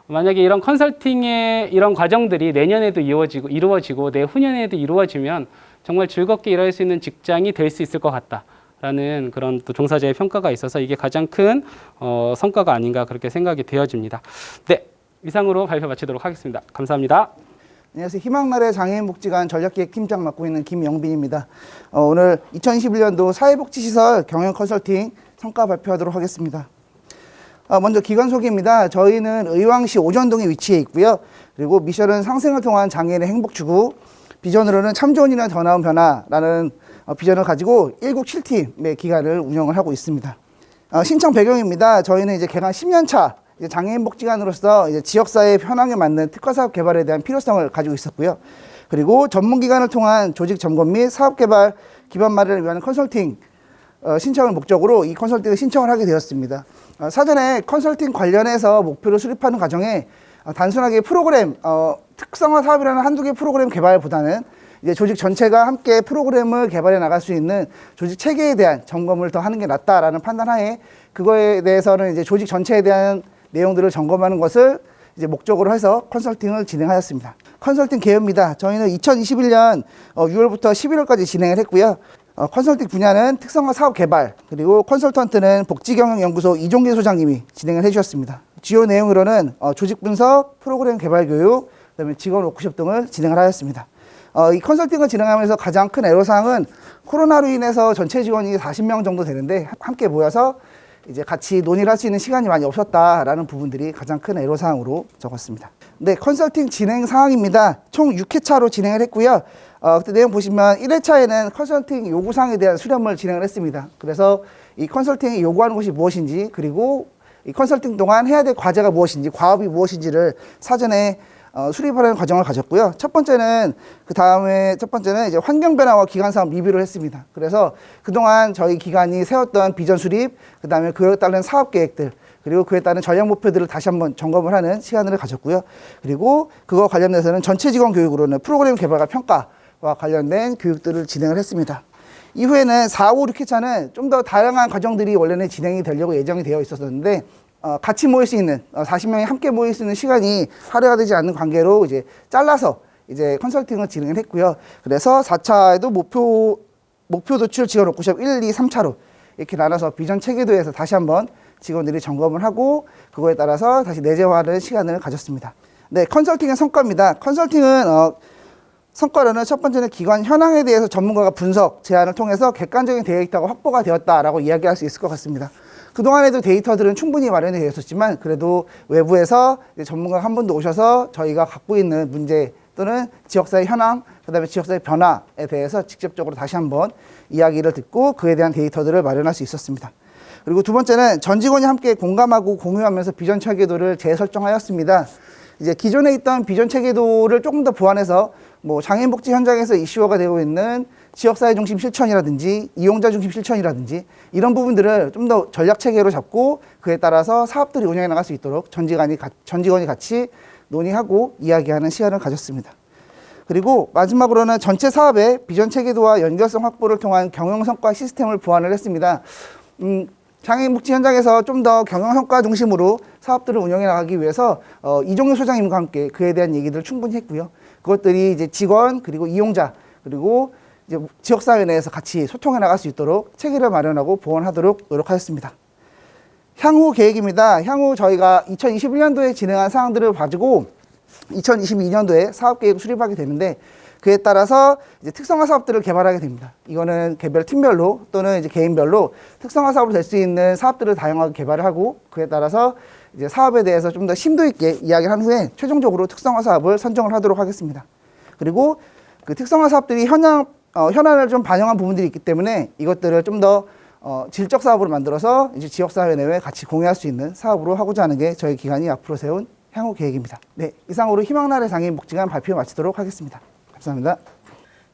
만약에 이런 컨설팅의 이런 과정들이 내년에도 이루어지고 내후년에도 이루어지면 정말 즐겁게 일할 수 있는 직장이 될 수 있을 것 같다라는 그런 또 종사자의 평가가 있어서 이게 가장 큰 성과가 아닌가 그렇게 생각이 되어집니다. 네, 이상으로 발표 마치도록 하겠습니다. 감사합니다. 안녕하세요. 희망나래 장애인복지관 전략기획팀장 맡고 있는 김영빈입니다. 오늘 2021년도 사회복지시설 경영 컨설팅 성과 발표하도록 하겠습니다. 먼저 기관 소개입니다. 저희는 의왕시 오전동에 위치해 있고요. 그리고 미션은 상생을 통한 장애인의 행복 추구, 비전으로는 참 좋은 일이나 더 나은 변화라는 비전을 가지고 1국 7팀의 기관을 운영을 하고 있습니다. 신청 배경입니다. 저희는 이제 개관 10년 차 장애인 복지관으로서 이제 지역사회 현황에 맞는 특화사업 개발에 대한 필요성을 가지고 있었고요. 그리고 전문기관을 통한 조직 점검 및 사업개발 기반 마련을 위한 컨설팅 신청을 목적으로 이 컨설팅을 신청을 하게 되었습니다. 사전에 컨설팅 관련해서 목표를 수립하는 과정에 단순하게 프로그램, 특성화 사업이라는 한두 개 프로그램 개발보다는 이제 조직 전체가 함께 프로그램을 개발해 나갈 수 있는 조직 체계에 대한 점검을 더 하는 게 낫다라는 판단하에 그거에 대해서는 이제 조직 전체에 대한 내용들을 점검하는 것을 이제 목적으로 해서 컨설팅을 진행하였습니다. 컨설팅 개요입니다. 저희는 2021년 6월부터 11월까지 진행을 했고요. 컨설팅 분야는 특성화 사업 개발, 그리고 컨설턴트는 복지경영연구소 이종길 소장님이 진행을 해주셨습니다. 주요 내용으로는 조직 분석, 프로그램 개발 교육, 그다음에 직원 워크숍 등을 진행을 하였습니다. 이 컨설팅을 진행하면서 가장 큰 애로사항은 코로나로 인해서 전체 직원이 40명 정도 되는데 함께 모여서 이제 같이 논의를 할 수 있는 시간이 많이 없었다라는 부분들이 가장 큰 애로사항으로 적었습니다. 네, 컨설팅 진행 사항입니다. 총 6회차로 진행을 했고요. 그때 내용 보시면 1회차에는 컨설팅 요구사항에 대한 수렴을 진행을 했습니다. 그래서 이 컨설팅이 요구하는 것이 무엇인지, 그리고 이 컨설팅 동안 해야 될 과제가 무엇인지, 과업이 무엇인지를 사전에 수립하는 과정을 가졌고요. 첫 번째는 이제 환경 변화와 기관 사업 리뷰를 했습니다. 그래서 그동안 저희 기관이 세웠던 비전 수립, 그다음에 그에 따른 사업 계획들, 그리고 그에 따른 전략 목표들을 다시 한번 점검을 하는 시간을 가졌고요. 그리고 그거 관련해서는 전체 직원 교육으로는 프로그램 개발과 평가와 관련된 교육들을 진행을 했습니다. 이후에는 4, 5, 6회차는 좀 더 다양한 과정들이 원래는 진행이 되려고 예정이 되어 있었는데 같이 모일 수 있는 40명이 함께 모일 수 있는 시간이 할애가 되지 않는 관계로 이제 잘라서 이제 컨설팅을 진행을 했고요. 그래서 4차에도 목표 도출 직원 워크숍 1, 2, 3차로 이렇게 나눠서 비전 체계도에서 다시 한번 직원들이 점검을 하고 그거에 따라서 다시 내재화하는 시간을 가졌습니다. 네, 컨설팅의 성과입니다. 컨설팅은 성과로는 첫 번째는 기관 현황에 대해서 전문가가 분석, 제안을 통해서 객관적인 데이터가 확보가 되었다라고 이야기할 수 있을 것 같습니다. 그동안에도 데이터들은 충분히 마련이 되어 있었지만 그래도 외부에서 전문가가 한 분도 오셔서 저희가 갖고 있는 문제 또는 지역사회 현황, 그다음에 지역사회 변화에 대해서 직접적으로 다시 한번 이야기를 듣고 그에 대한 데이터들을 마련할 수 있었습니다. 그리고 두 번째는 전 직원이 함께 공감하고 공유하면서 비전 체계도를 재설정하였습니다. 이제 기존에 있던 비전 체계도를 조금 더 보완해서 장애인 복지 현장에서 이슈화가 되고 있는 지역사회 중심 실천이라든지 이용자 중심 실천이라든지 이런 부분들을 좀 더 전략 체계로 잡고 그에 따라서 사업들이 운영해 나갈 수 있도록 전 직원이 같이 논의하고 이야기하는 시간을 가졌습니다. 그리고 마지막으로는 전체 사업의 비전 체계도와 연결성 확보를 통한 경영성과 시스템을 보완을 했습니다. 장애인 복지 현장에서 좀 더 경영성과 중심으로 사업들을 운영해 나가기 위해서 이종일 소장님과 함께 그에 대한 얘기들을 충분히 했고요. 그것들이 이제 직원 그리고 이용자 그리고 이제 지역사회 내에서 같이 소통해 나갈 수 있도록 체계를 마련하고 보완하도록 노력하였습니다. 향후 계획입니다. 향후 저희가 2021년도에 진행한 사항들을 가지고 2022년도에 사업계획을 수립하게 되는데 그에 따라서 이제 특성화 사업들을 개발하게 됩니다. 이거는 개별 팀별로 또는 이제 개인별로 특성화 사업으로 될 수 있는 사업들을 다양하게 개발을 하고 그에 따라서 이제 사업에 대해서 좀 더 심도 있게 이야기를 한 후에 최종적으로 특성화 사업을 선정을 하도록 하겠습니다. 그리고 그 특성화 사업들이 현안을 좀 반영한 부분들이 있기 때문에 이것들을 좀 더 질적 사업으로 만들어서 이제 지역사회 내외 같이 공유할 수 있는 사업으로 하고자 하는 게 저희 기관이 앞으로 세운 향후 계획입니다. 네, 이상으로 희망나래 장애인복지관 발표 마치도록 하겠습니다. 감사합니다.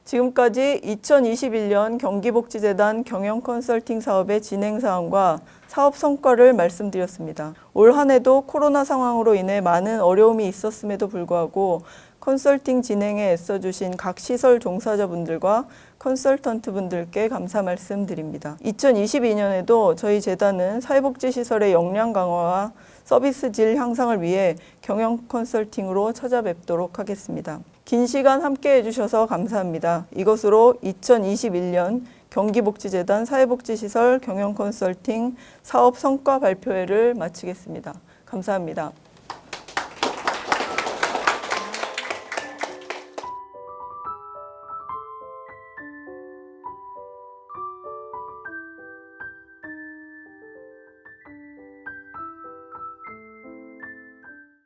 지금까지 2021년 경기복지재단 경영 컨설팅 사업의 진행 사항과 사업 성과를 말씀드렸습니다. 올 한 해도 코로나 상황으로 인해 많은 어려움이 있었음에도 불구하고 컨설팅 진행에 애써주신 각 시설 종사자분들과 컨설턴트 분들께 감사 말씀드립니다. 2022년에도 저희 재단은 사회복지시설의 역량 강화와 서비스 질 향상을 위해 경영 컨설팅으로 찾아뵙도록 하겠습니다. 긴 시간 함께 해주셔서 감사합니다. 이것으로 2021년 경기복지재단 사회복지시설 경영 컨설팅 사업 성과 발표회를 마치겠습니다. 감사합니다.